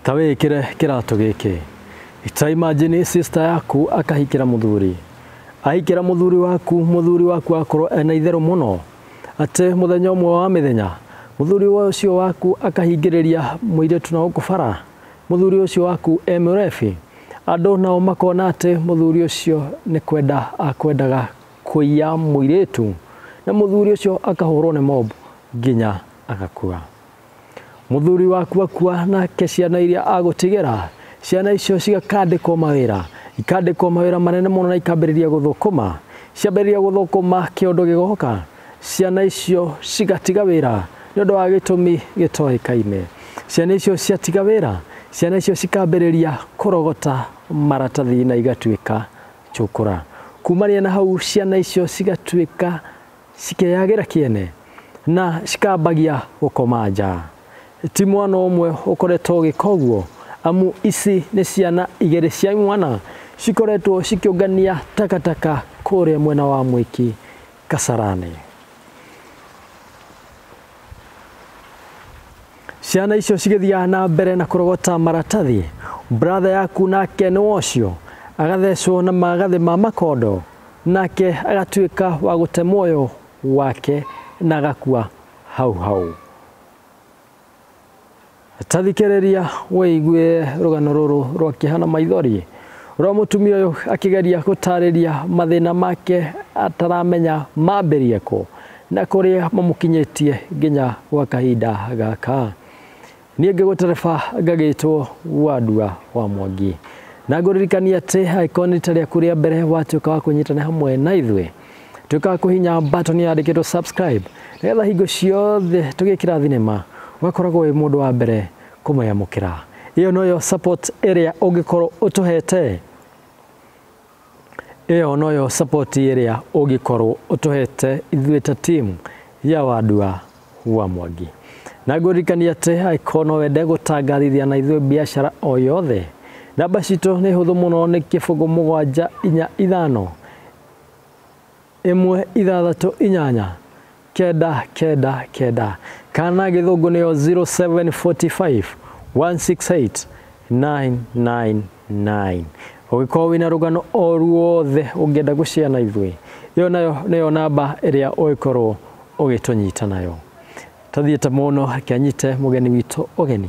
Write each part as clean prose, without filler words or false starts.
tawe kirato giki ita imagine sister yaku akahikira muthuri ahikira muthuri waku akorwo ena itherũ muno ate muthenya ũmwe wa mĩthenya muthuri ũcio waku akahingĩrĩria mũirĩtu na gũkũbara muthuri ũcio waku emũrebi andũ nao makona atĩ muthuri ũcio nĩ kwenda akwendaga kũiya mũirĩtu na muthuri ũcio akahũrwo nĩ mob nginya agakua. Muthuri waku akua nake ciana iria agũtigĩra ciana icio cigakandĩkwo mawĩra manene mũno na ikambĩrĩria gũthũkũma ciambĩrĩria gũthũkũma kĩondo gĩgoka ciana icio cigatiga wĩra nĩ ũndũ wa gĩtũmi gĩtoĩkaine. Ciana icio ciatiga wĩra ciana icio cikambĩrĩria kũrogota maratathi na igatuĩka cũkũra. Kumania na hau ciana icio cigatuĩka cikeyagĩra kĩene na cikambagia gũkoma nja. Ti mwana ũmwe ũkoretwo ũgĩka ũguo amu ici nĩ ciana igĩrĩ cia mwana cikoretwo cikĩũngania takataka kũrĩa mwena wa Mwiki Kasarani. Ciana icio cigĩthiaga na mbere na kũrogota maratathi brother yaku nake nĩ wocio agathecwo na magathĩ ma makondo nake agatuĩka wa gũte muoyo wake na agakua hau. Tathikĩrĩria wĩigue rũgano rũrũ rwa kĩhana maithori rwa mũtumia ũyũ akĩgeria gũtarĩria mathĩna make ataramenya mambĩrie kũ na kũrĩa mamũkinyĩtie nginya gwa kahinda gaka. Niĩ ngĩgũtereba ngagĩtwo Wandua wa Mwangi na ngũririkania atĩ angĩkorwo nĩ rita rĩaku rĩa mbere watuĩka wa kũnyitana hamwe na ithuĩ tuĩka kũhihinya button yandĩkĩtwo subscribe nĩgetha hingo ciothe tũgĩkĩra thinema wakoragwo wĩ mũndũ wa mbere kũmũyamũkĩra. Iyo noyo support ĩrĩa ũngĩkorwo ũtũhete ithuĩ ta team ya Wandua wa Mwangi. Na ngũririkania atĩ angĩkorwo no wende gũtangathithia na ithuĩ biacara o yothe namba citũ nĩ hũthũ mũno nĩ 0745 168 999 kana gĩthũngũ nĩyo 0745 168 999. Ũngĩkorwo wĩna rũgano o ruothe ũngĩenda gũshare na ithuĩ iyo nayo nĩyo namba ĩrĩa ũngĩkorwo ũgĩtũnyita nayo. Tathiĩte mũno akĩanyite mũgeni witũ ũgeni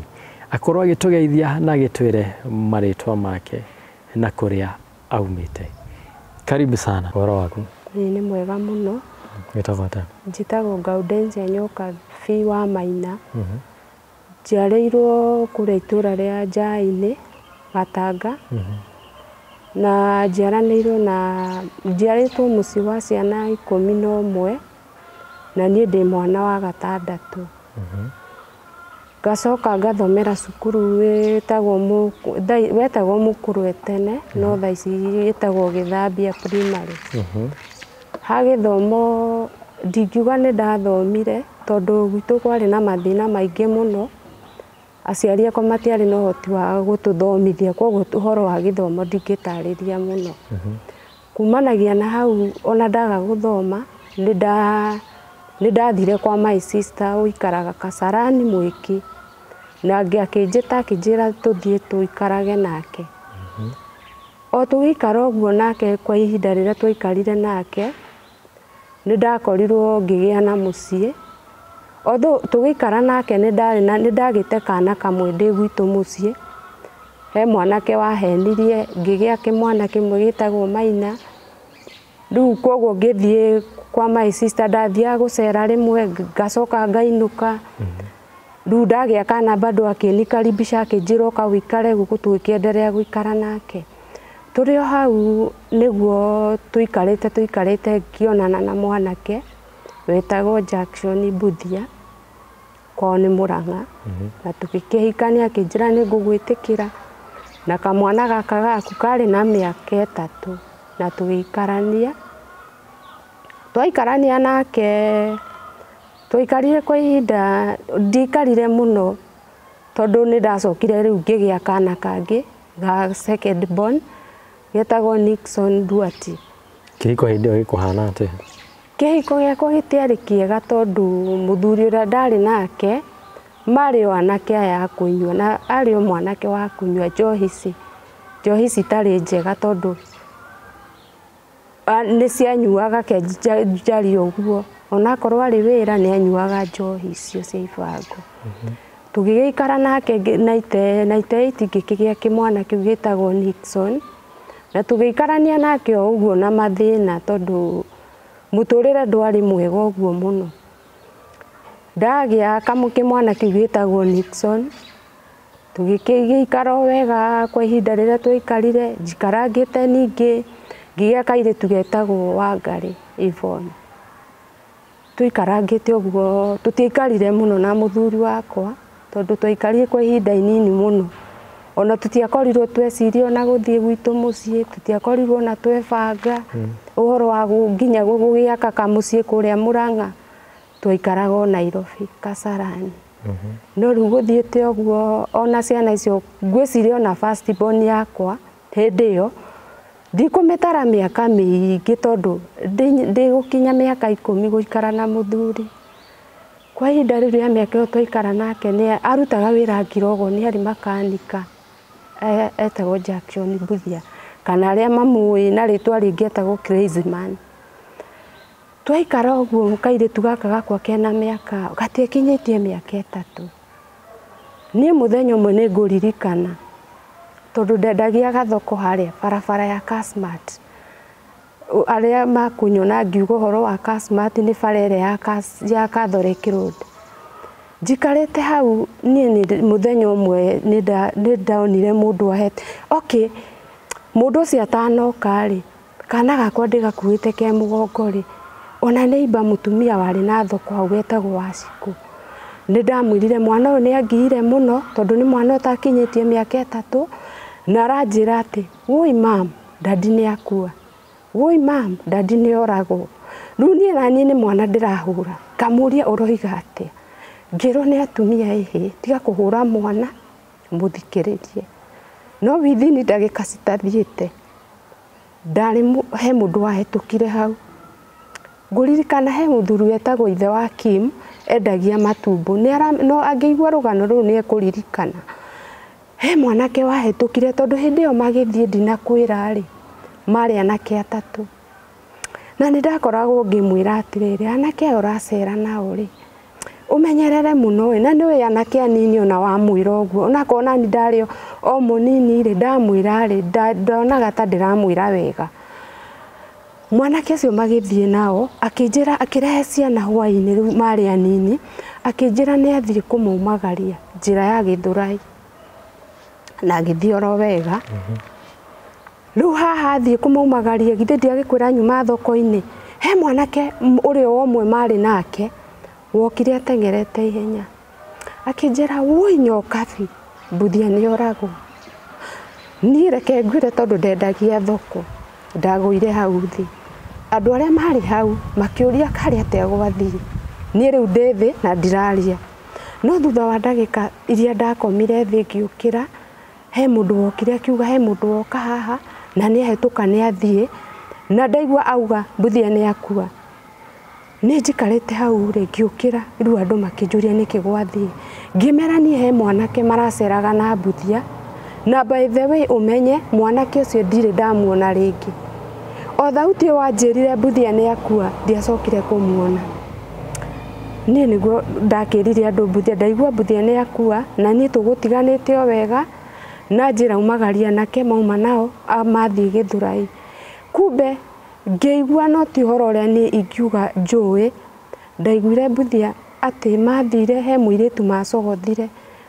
akorwo agĩtũgeithia na agĩtwĩre marĩtwa make na kũrĩa aumĩte. Karibu sana. Ũhoro waku? Nĩ mwega mũno. Wĩtagwo atĩa? Njĩtagwo Gaudensia Nyoka Fi wa Maina. Njiarĩirwo kũrĩa itũra rĩa Njaĩ-inĩ Gatanga. Na njiarĩtwo mũciĩ wa ciana 11 na niĩ ndĩ mwana wa gatandatũ. Ngacoka ngathomera cukuru wetagwo Mũkũrwe tene no thaa ici wĩtagwo Gĩthambia primary. Ha gĩthomo ndingiuga nĩ ndathomire tondũ gwitũ kwarĩ na mathĩna maingĩ mũno. Aciari akwa matiarĩ na ũhoti wa gũtũthomithia koguo ũhoro wa gĩthomo ndingĩtarĩria mũno. Kumanagia na hau ona ndaga gũthoma nĩ ndathire kwa my sister ũikaraga Kasarani Mwiki na akĩnjĩra tũthiĩ tũikarage nake. O tũgĩikara ũguo nake kwa ihinda rĩrĩa twaikarire nake nĩ ndakorirwo ngĩgĩa na mũciĩ. Tũgĩikara nake nĩ ndagĩte kana kamwe ndĩ gwitũ mũciĩ. He mwanake wahenirie ngĩgĩa kĩmwana kĩmwe gĩtagwo Maina. Rĩu koguo ngĩthiĩ kwa my sister ndathiaga gũcera rĩmwe ngacoka ngainũka. Rĩu ndagĩa kana bado akĩnikaribisha akĩnjĩra ũka wĩikare gũkũ tũkĩenderea gũikara nake. Tũrĩ o hau nĩguo tũikarĩte ngĩonana na mwanake wetagwo Jackson Buthia kwao nĩ Mũrang'a. Na tũgĩkĩhikania akĩnjĩra nĩ ngũgwĩtĩkĩra na kamwana gaka gaku karĩ na mĩaka 3 na tũgĩikarania. Twaikarania nake twaikarire kwa ihinda ndikarire mũno tondũ nĩ ndacokire rĩu ngĩgĩa kana kangĩ ga second born getagwo Nixon Duati. Kĩhiko hĩndĩ ĩyo gĩkũhana atĩa? Kĩhiko gĩakwa gĩtiarĩ kĩega tondũ mũthuri ũrĩa ndarĩ nake marĩ o anake aya kũnyua na arĩ o mwanake wa kũnyua njohi ici tarĩ njega tondũ nĩ cianyuaga kenjari ũguo onakorwo arĩ wĩra nĩ anyuaga njohi icio cia ibango. Tũgĩgĩikara nake 98 ngĩkĩgĩa kĩmwana kĩu gĩtagwo Nixon na tũgĩikarania nake o ũguo na mathĩna tondũ mũtũrĩre ndwarĩ mwega ũguo mũno. Ndagĩa kĩmwana kĩu gĩtagwo Nixon tũgĩgĩikara wega kwa ihinda rĩrĩa twaikarire njikarangĩte ningĩ ngĩgĩa kairĩtu getagwo Wangarĩ Yvonne. Tũikarangĩte ũguo tũtiaikarire mũno na mũthuri wakwa tondũ twaikarire kwa ihinda inini mũno. Ona tũtiakorirwo tweciria ona gũthiĩ gwitũ mũciĩ, tũtiakorirwo na twebanga ũhoro wa nginya gũgĩaka kamũciĩ kũrĩa Mũrang'a. Twaikaraga o Nairobi Kasarani. No rĩu gũthiĩte ũguo ona ciana icio ngwĩciria ona first born yakwa hĩndĩ ĩyo ndikũmĩtara mĩaka mĩingĩ tondũ ndĩgũkinya mĩaka 10 gũikara na mũthuri. Kwa ihinda rĩu rĩa mĩaka ĩyo twaikara nake nĩ arutaga wĩra Ngirogo, nĩ arĩ makanika etagwo Jackson Mbuthia kana arĩa mamũĩ na rĩtwa rĩngĩ etagwo Crazy Man. Twaikara ũguo kairĩtu gaka gakwa kena mĩaka gatiakinyĩtie mĩaka 3. Niĩ mũthenya ũmwe nĩ ngũririkana tondũ ndendagia gathoko harĩa barabara ya Kasmat. Arĩa makunyona ngiuga ũhoro wa Kasmat nĩ bara ĩrĩa ya Catholic Road. Njikarĩte hau niĩ mũthenya ũmwe nĩ ndaonire mũndũ ahete mũndũ ũcio atanoka rĩ kana gakwa ndĩgakuĩte ke mũgongo rĩ ona neighbor mũtumia warĩ na thoko hau wetagwo Wacikũ. Nĩ ndamwĩrire mwana ũyũ nĩ angiire mũno tondũ nĩ mwana ũtakinyĩtie mĩaka 3 na aranjĩra atĩ woi mam dadi nĩ akua, woi mam dadi nĩ oragwo. Rĩu niĩ naniĩ nĩ mwana ndĩrahũra ngamũria ũroiga atĩa, ngĩrwo nĩ atumia ĩhĩ tiga kũhũra mwana mũthikĩrĩrie. No within ndagĩka citathiĩte he mũndũ wahĩtũkire hau. Ngũririkana he mũthuri wetagwo ithe wa Kim endagia matumbũ no angĩigua rũgano rũu nĩ ekũririkana. He mwanake wahĩtũkire tondũ hĩndĩ ĩyo magĩthiĩ ndinakwĩra rĩ marĩ anake 3. Na nĩ ndakoragwo ngĩmwĩra atĩrĩrĩ anake aya ũracera nao rĩ ũmenyerere mũno na nĩwe anake anini ona wamwĩra ũguo onakorwo nani ndarĩ o mũnini rĩ ndamwĩra rĩ ndonaga ta ndĩramwĩra wega. Mwanake ũcio magĩthiĩ nao akĩnjĩra akĩrehe ciana hwainĩ rĩu marĩ anini akĩnjĩra nĩ athiĩ kũmaumagaria njĩra ya Gĩthũrai na agĩthiĩ oro wega. Rĩu haha athiĩ kũmaumagaria githĩ ndiagĩkwĩra nyuma thoko-inĩ he mwanake ũrĩa ũmwe marĩ nake wokire ateng'erete ihenya akĩnjĩra woi nyokabi Mbuthia nĩ oragwo. Niĩ reke ngwĩre tondũ ndendagia thoko ndagũire hau thĩ. Andũ arĩa marĩ hau makĩũria karĩ atĩa gwathiĩ. Niĩ rĩu ndĩ thĩ na ndiraria. No thutha wa ndagĩka iria ndakomire thĩ ngĩũkĩra he mũndũ wokire akiuga he mũndũ woka haha na nĩ ahĩtũka nĩ athiĩ na ndaigua auga Mbuthia nĩ akua. Nĩ njikarĩte hau rĩ ngĩũkĩra rĩu andũ makĩnjũria nĩkĩ gwathiĩ. Ngĩmera niĩ he mwanake maraceraga na Mbuthia na by the way ũmenye mwanake ũcio ndirĩ ndamuona rĩngĩ. O thauti wanjĩrire Mbuthia nĩ akua ndiacokire kũmuona. Niĩ nĩguo ndakĩrire andũ Mbuthia ndaigua Mbuthia nĩ akua na niĩ tũgũtiganĩte o wega na njĩra umagaria nake mauma nao mathiĩ Gĩthũrai. Kumbe ngĩigua no ti ũhoro ũrĩa niĩ ingiuga njũĩ ndaiguire Mbuthia atĩ mathire he mũirĩtu macogothire.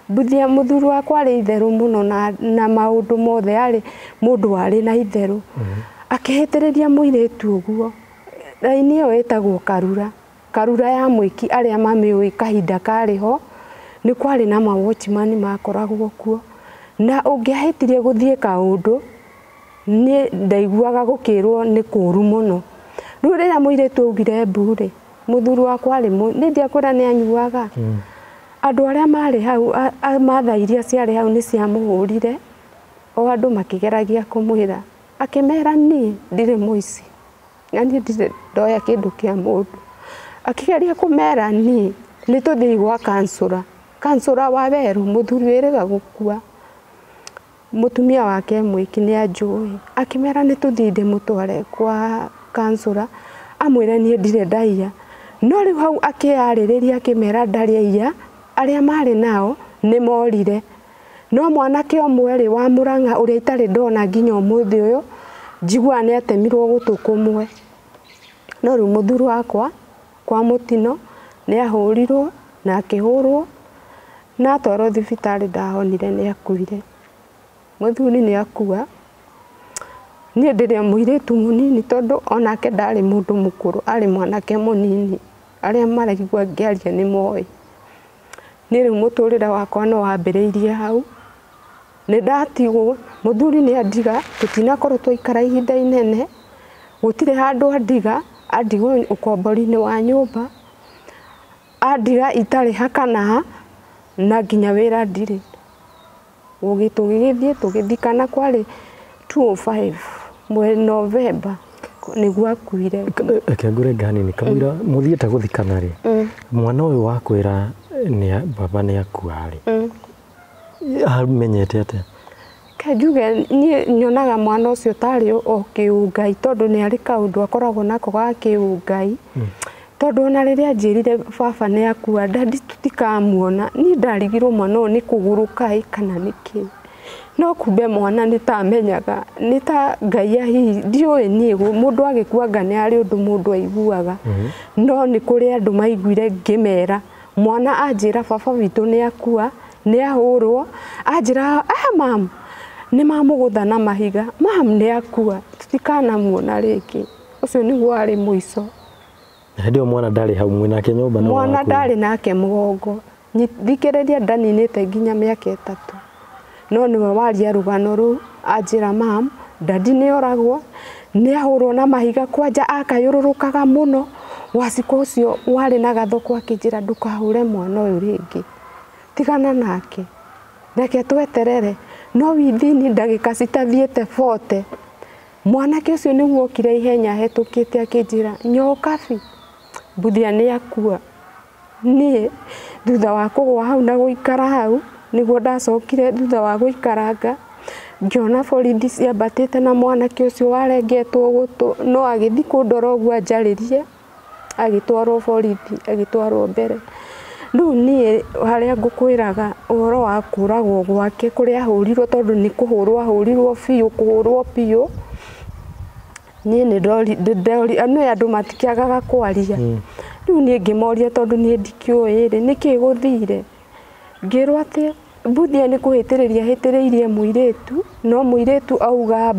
Mbuthia mũthuri wakwa arĩ itherũ mũno na maũndũ mothe arĩ mũndũ warĩ na itherũ. Akĩhĩtĩrĩria mũirĩtu ũguo. Raini ĩyo ĩtagwo Karura ya Mũiki arĩa mamĩũĩ kahinda karĩ ho nĩ kwarĩ na watchman makoragwo kuo. Na ũngĩahĩtirie gũthiĩ kaũndũ niĩ ndaiguaga gũkĩrwo nĩ kũũru mũno. Rĩu rĩrĩa mũirĩtu augire mbu rĩ mũthuri wakwa arĩ nĩ ndiakwĩra nĩ anyuaga. Andũ arĩa marĩ hau mathaa iria ciarĩ hau nĩ ciamũhũrire o andũ makĩgeragia kũmwĩra akĩmera niĩ ndirĩ mũici na niĩ ndirĩ ndoya kĩndũ kĩa mũndũ. Akĩgeria kũmera niĩ nĩ tũthiĩ gwa kansũra kansura wa Beru muthuri wĩrĩga gũkua mutumia wake mwiki nĩ anjũĩ akĩmera nĩ tũthiĩ ndĩmũtware kwa kansura amwĩre niĩ ndirĩ ndaiya no rĩu hau akĩarĩrĩria akĩmera ndarĩ aiya arĩa marĩ nao nĩ morire no mwanake ũmwe rĩ wa Mũrang'a ũrĩa itarĩ ndona nginya ũmũthĩ ũyũ njiguaga nĩ atemirwo gũtũ kũmwe no rĩu mũthuri wakwa kwa mũtino nĩ ahũrirwo na akĩhũrwo na atwarwo thibitarĩ ndahonire nĩ akuire mũthuri nĩ akua niĩ ndĩrĩ mũirĩtu mũnini tondũ onake ndarĩ mũndũ mũkũrũ arĩ mwanake mũnini arĩa maraigua ngĩaria nĩ moĩ niĩ rĩu mũtũrĩre wakwa no wambĩrĩirie hau nĩ ndatigwo mũthuri nĩ andiga tũtinakorwo twaikara ihinda inene gũtirĩ handũ andigwo ũkombori-inĩ wa nyũmba andiga itarĩ hakana na nginya wĩra ndirĩ tũgĩgĩthiĩ tũgĩthikana kwarĩ 205 mweri Novemba nĩguo akuire akĩngũre nganini kamũira mũthiĩte gũthikana rĩ mwana ũyũ wakwĩra baba nĩ akuarĩ amenyete atĩa kanjuge niĩ nyonaga mwana ũcio tarĩ o kĩũngai tondũ nĩ arĩ kaũndũ akoragwo nako ga kĩũngai tondũ ona rĩrĩa njĩrire baba nĩ akua ndandi tũtikamuona niĩ ndarigirwo mwana ũyũ nĩ kũgũrũka kana nĩkĩ no kumbe mwana nĩ tamenyaga nĩ ta Ngai hihi ndiũĩ niĩ mũndũ agĩkuanga nĩ arĩ ũndũ mũndũ aiguaga no nĩ kũrĩ andũ maiguire ngĩmera mwana anjĩra baba witũ nĩ akua nĩ ahũrwo anjĩra mam nĩ mamũgũtha na mahiga mam nĩ akua tũtikanamuona rĩngĩ ũcio nĩguo arĩ mũico hĩndĩ ĩyo mwana ndarĩ hau mwĩnake nyũmba no mwana ndarĩ nake mũgongo thikĩrĩria ndaninĩte nginya mĩaka 3 no nĩwe waria rũgano rũu anjĩra mam ndandi nĩ oragwo nĩ ahũrwo na mahiga kwanja akayũrũrũkaga mũno waciko ũcio warĩ na gathoko akĩnjĩra ndũkahũre mwana ũyũ rĩngĩ tigana nake reke tweterere no withini ndagĩka citathiĩte 40 mwanake ũcio nĩguo okire ihenya hetũkĩte akĩnjĩra nyokabi Mbuthia nĩ akua niĩ thutha wa kũgwa hau na gũikara hau nĩguo ndacokire thutha wa gũikaranga ngĩona borithi ciambatĩte na mwanake ũcio warengetwo gũtũ no agĩthiĩ kũndora ũguo anjarĩrie agĩtwarwo borithi agĩtwarwo mbere rĩu niĩ harĩa ngũkwĩraga ũhoro wa kũragwo gwake kũrĩa ahũrirwo tondũ nĩ kũhũrwo ahũrirwo biũ kũhũrwo biũ niĩ nĩ ndori andũ matikĩagaga kwaria rĩu niĩ ngĩmoria tondũ niĩ ndikĩũĩ nĩkĩ gũthire ngĩrwo atĩ Mbuthia nĩ kũhĩtĩrĩria hĩtĩrĩirie mũirĩtu no mũirĩtu auga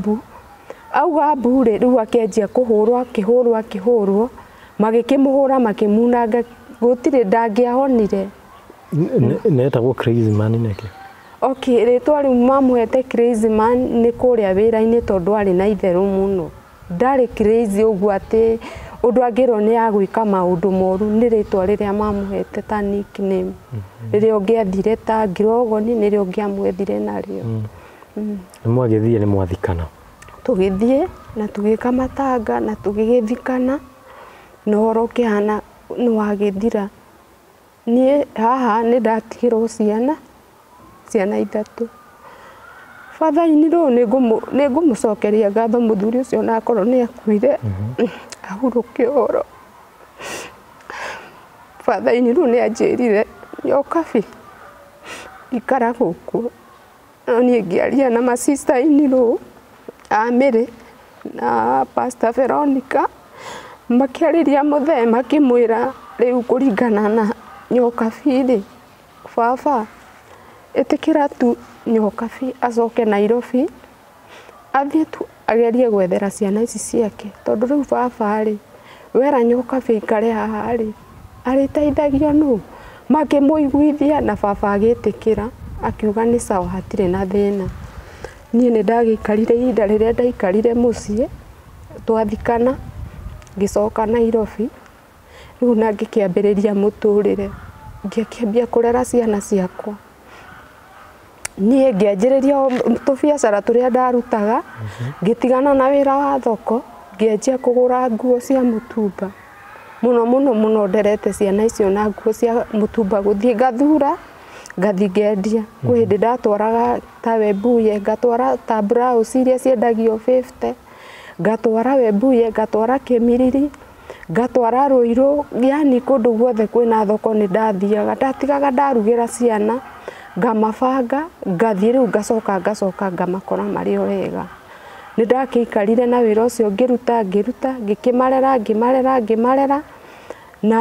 mbu rĩ rĩu akĩanjia kũhũrwo akĩhũrwo magĩkĩmũhũra makĩmunanga gũtirĩ ndangĩahonire netagwo crazy man nĩkĩ okay rĩtwa rĩu mamũhete crazy man nĩ kũrĩa wĩra-inĩ tondũ arĩ na itherũ mũno ndarĩ crazy ũguo atĩ ũndũ angĩrwo nĩ agwĩka maũndũ moru nĩ rĩtwa rĩrĩa mamũhete ta nickname rĩrĩa ũngĩathire ta ngirogoni nĩrĩo ũngĩamwethire narĩo mwagĩthiĩ nĩ mwathikana tũgĩthiĩ na tũgĩka matanga na tũgĩgĩthikana na ũhoro ũkĩhana nĩ wagĩthira niĩ haha nĩ ndatigĩrwo ciana 3 batha-inĩ rũu nĩ ngũmũcokeria ngatho mũthuri ũcio na akorwo nĩ akuire ahurũke ũhoro batha-inĩ rũu nĩ anjĩrire nyokabi ikara gũkũ no niĩ ngĩaria na macista-inĩ rũu Mary na Pastor Veronica makĩarĩria mũthee makĩmwĩra rĩu kũringana na nyokabi rĩ baba ĩtĩkĩra tu nyokabi acoke Nairobi athiĩ tu agerie gwethera ciana ici ciake tondũ rĩu baba rĩ wera nyokabi aikare haha rĩ arĩteithagio nũ makĩmũiguithia na baba agĩtĩkĩra akiuga nĩ sawa hatirĩ na thĩna niĩ nĩ ndagĩikarire ihinda rĩrĩa ndaikarire mũciĩ twathikana ngĩcoka Nairobi rĩu na ngĩkĩambĩrĩria mũtũrĩre ngĩkĩambia kũrera ciana ciakwa niĩ ngĩanjĩrĩria tũbiacara tũrĩa ndarutaga ngĩtigana na wĩra wa thoko ngĩanjia kũgũra nguo cia mũtumba mũno nderete ciana icio na nguo cia mũtumba gũthiĩ ngathura ngathi ngendia kwĩ hĩndĩ ndatwaraga ta Webuye ngatwara ta blouse iria ciendagio 50 ngatwara Webuye ngatwara Kĩmiriri ngatwara Ruiru yani kũndũ guothe kwĩna thoko nĩ ndathiaga ndatigaga ndarugĩra ciana ngamabanga ngathie rĩu ngacoka ngamakora marĩ o wega nĩ ndakĩikarire na wĩra ũcio ngĩruta ngĩmarera na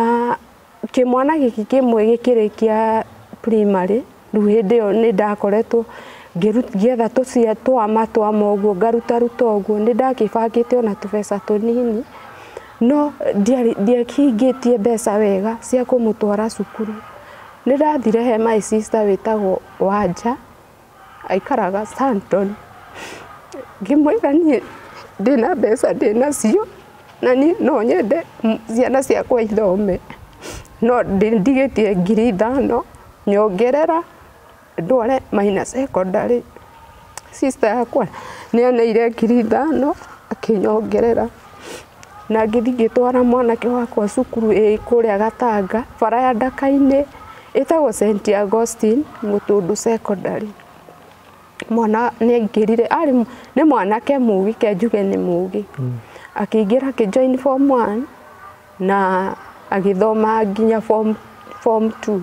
kĩmwana gĩkĩ kĩmwe gĩkĩrĩkia primary rĩu hĩndĩ ĩyo nĩ ndakoretwo ngĩetha twana ũguo ngaruta ũguo nĩ ndakĩbangĩte ona tũbeca tũnini no ndiakĩingĩtie mbeca wega cia kũmũtwara cukuru nĩ ndathire he my sister wĩtagwo Wanja aikaraga Stanton ngĩmwĩra niĩ ndĩna mbeca ndĩnacio na niĩ no nyende ciana ciakwa ithome no ndigĩtie 5,000 nyongerera ndware Maina secondary sister yakwa nĩ aneire 5,000 akĩnyongerera na ngĩtwara mwanake wakwa cukuru kũrĩa Gatanga bara ya Ndaka-inĩ ĩtagwo St Augustine Mũtũndũ secondary mwana nĩ aingĩrire nĩ mwanake mũgi kenjuge nĩ mũgi akĩingĩra akĩjoin form 1 na agĩthoma nginya form 2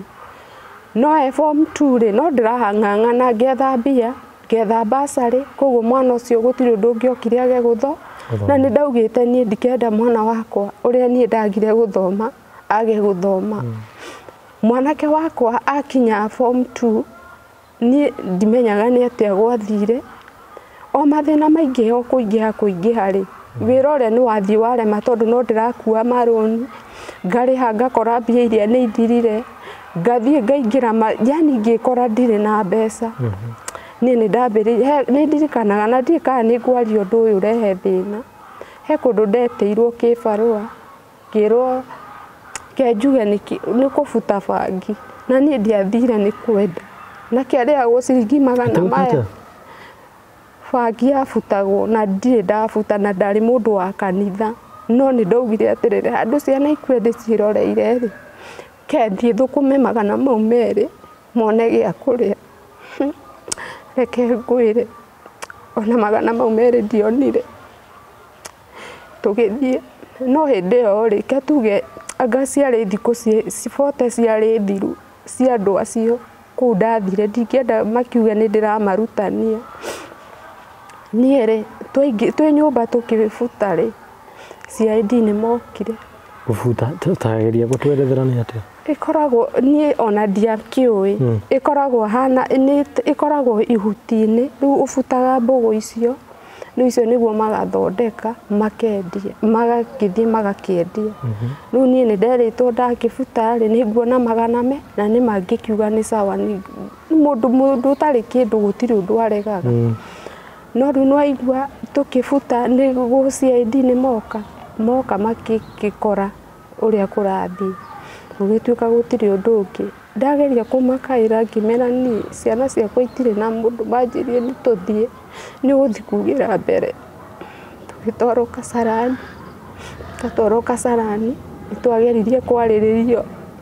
no form 2 rĩ no ndĩrahang'ang'ana ngetha mbia ngetha basarĩ koguo mwana ũcio gũtirĩ ũndũ ũngĩokire age gũtho na nĩ ndaugĩte niĩ ndikenda mwana wakwa ũrĩa niĩ ndagire gũthoma age gũthoma mwanake wakwa akinya form 2 niĩ ndimenyaga nĩ atĩa gwathire o mathĩna maingĩ o kũingĩha rĩ wĩra ũrĩa nĩ wathiĩ warema tondũ no ndĩrakua marũni ngarĩha ngakora mbia iria nĩ ithirire ngathiĩ ngaingĩra yani ngĩkora ndirĩ na mbeca niĩ nĩ ndambĩrĩirie nĩ ndirikanaga na ndirĩ kana nĩ ngwaria ũndũ ũyũ ũrehe thĩna he kũndũ ndetĩirwo kĩbarũa ngĩrwo kenjuge nĩ kũbuta bangi na niĩ ndiathire nĩ kwenda na kĩarĩagwo ciringi 100 maya bangi yabutagwo na ndirĩ ndabuta na ndarĩ mũndũ wa kanitha no nĩ ndaugire atĩrĩrĩ handũ ciana ikue ndĩciroreire rĩ kethiĩ thũkũme 100 mau merĩ mone gĩa kũrĩa reke ngwĩre ona 100 mau merĩ ndionire tũgĩthiĩ no hĩndĩ ĩyo rĩ ke tuge anga ciarĩ thikũ cibote ciarĩ thiru cia andũ acio kũu ndathire ndingĩenda makiuge nĩ ndĩramarutania niĩ rĩ twĩ nyũmba tũkĩbuta rĩ CID nĩ mokire gũbuta tutageria gũtwerethera nĩ atĩa ĩkoragwo niĩ ona ndiakĩũĩ ĩkoragwo ihuti-inĩ rĩu ũbutaga mbũgũ icio rĩu icio nĩguo magathondeka makendia magagĩthiĩ magakĩendia rĩu niĩ nĩ nderĩtwo ndakĩbuta rĩ nĩ nguona 100 na nĩ mangĩkiuga nĩ sawa mũndũ ũtarĩ kĩndũ gũtirĩ ũndũ aregaga no rĩu nĩwaigua tũkĩbuta nĩguo CID nĩ moka makĩkora ũrĩa kũrathiĩ gũgĩtuĩka gũtirĩ ũndũ ũngĩ ndageria kũmakaĩra ngĩmera niĩ ciana ciakwa itirĩ na mũndũ manjĩrie nĩ tũthiĩ nĩ gũthiĩ kugĩra mbere tũgĩtwarwo Kasarani nĩ twageririe kwarĩrĩrio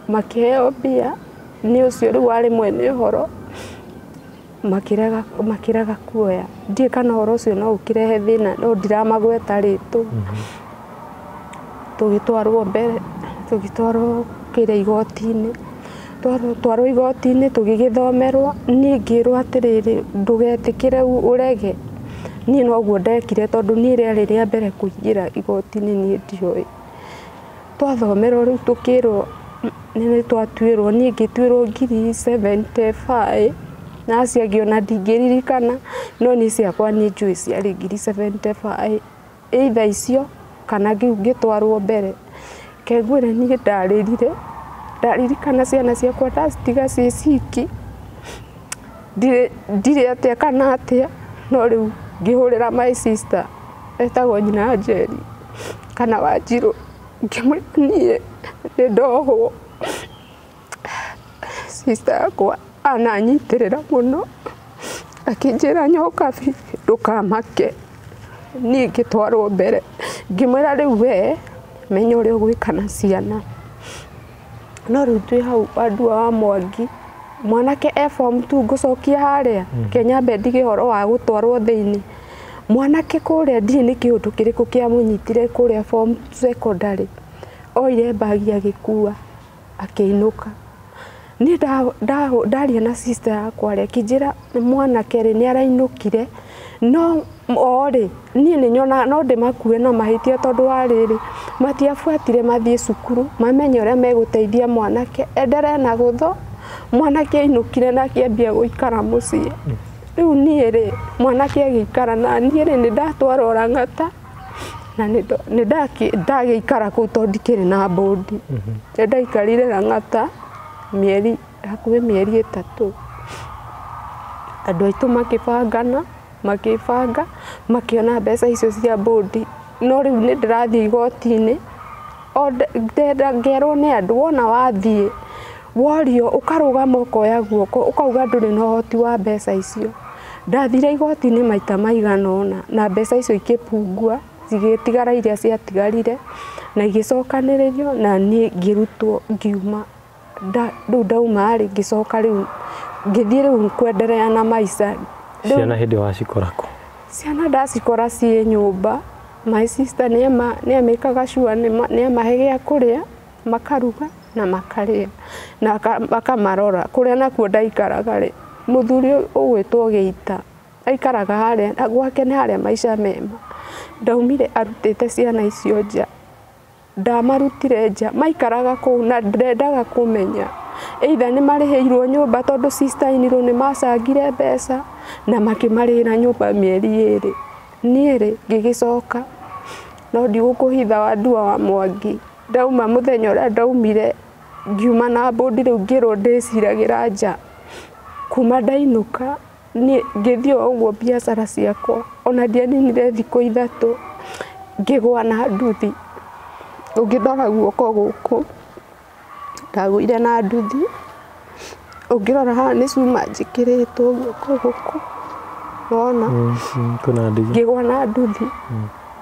makĩheo mbia nĩ ũcio rĩu warĩ mwene ũhoro makĩrega kuoya ndiĩ kana ũhoro ũcio no ũkĩrehe thĩna no ndiramagweta rĩtũ tũgĩtwarwo mbere tũgĩtwarwo kĩrĩa igoti-inĩ twarwo igoti-inĩ tũgĩgĩthomerwo niĩ ngĩrwo atĩrĩrĩ ndũgetĩkĩre ũrege niĩ noguo ndekire tondũ niĩ rĩarĩ rĩa mbere kũingĩra igoti-inĩ niĩ ndiũĩ twathomerwo rĩu tũkĩrwo nĩ twatuĩrwo niĩ ngĩtuĩrwo 75 na ciagĩona ndingĩririkana no niĩ ciakwa niĩ njũĩ ciarĩ 75 either icio kana ngĩtwarwo mbere kengwĩre niĩ ndaririkana ciana ciakwa ndacitiga ciĩ ciki ndirĩ atĩa kana atĩa no rĩu ngĩhũrĩra my sister etagwo nyina Njeri kana Wanjirũ ngĩmwĩra niĩ nĩ ndohwo sister yakwa ananyitĩrĩra mũno akĩnjĩra nyokabi ndũkamake niĩ ngĩtwarwo mbere ngĩmwĩra rĩu we menya ũrĩa ũgwĩka na ciana no rĩu twĩ hau andũ a Mwangi mwanake e form 2 ngucokia haria Kenya bendige horo wa gutwarwo thiini mwanake kuria ndi ni kiundu kiriku kia munyitire kuria form secondary oire bagi agikua akiinuka ni ndaria na sister yakwa ria kijira mwanake ri ni arainukire no ori ni nyona no ndimakue na mahitia tondu wa riri matiafuatire mathie cukuru mamenye uria meguteithia mwanake endere na gutho mwanake inukire na kiambia guikara mucie riu nie ri mwanake agikara na nie ri ni ndatwara Orang'ata na ni ndagikara ku tondu ndikiri na bodi ndaikarire Orang'ata mieri hakuhi mieri 3 andu aitu makibanga makiona mbeca icio cia bodi no riu ni ndirathie igoti-ini o ngerwo ni andu wona wathie worio ukarugama ukoya guoko ukauga nduri na hoti wa mbeca icio ndathire igoti-ini maita maigana ona na mbeca icio ikipungua zigitigara iria ciatigarire na igicokaniririo na ni ngirutwo ngiuma riu ndauma ri ngicoka riu ngithie riu kwenderea na maica ciana hindi wacikorako ciana ndacikora cie nyumba my sister ni amekaga sure ni amahe gia kuria makaruga na makaria na bakamarora kuria nakuo ndaikaraga ri muthuri ugwitwo Geita aikaraga haria gwake ni haria maica mema ndaumire arutite ciana icio nja ndamarutire nja maikaraga kuu na ndendaga kumenya either ni mariheirwo nyumba tondu sister iniro ni macangire mbeca na makimarira nyumba mieri 2 nie ri ngigicoka no ndigukuhitha Wandua wa Mwangi ndauma muthenya uria ndaumire ngiuma na bodi riu ngirwo ndiciragira nja kuma ndainuka ni ngithio uguo biacara ciakwa ona ndianinire thikũ 3 ngigwa na nduthi ungithora guoko guku ndagwire na nduthi ungirora haha ni cuma njikiritwo guoko guku wona kuna ndigi ngigwa na nduthi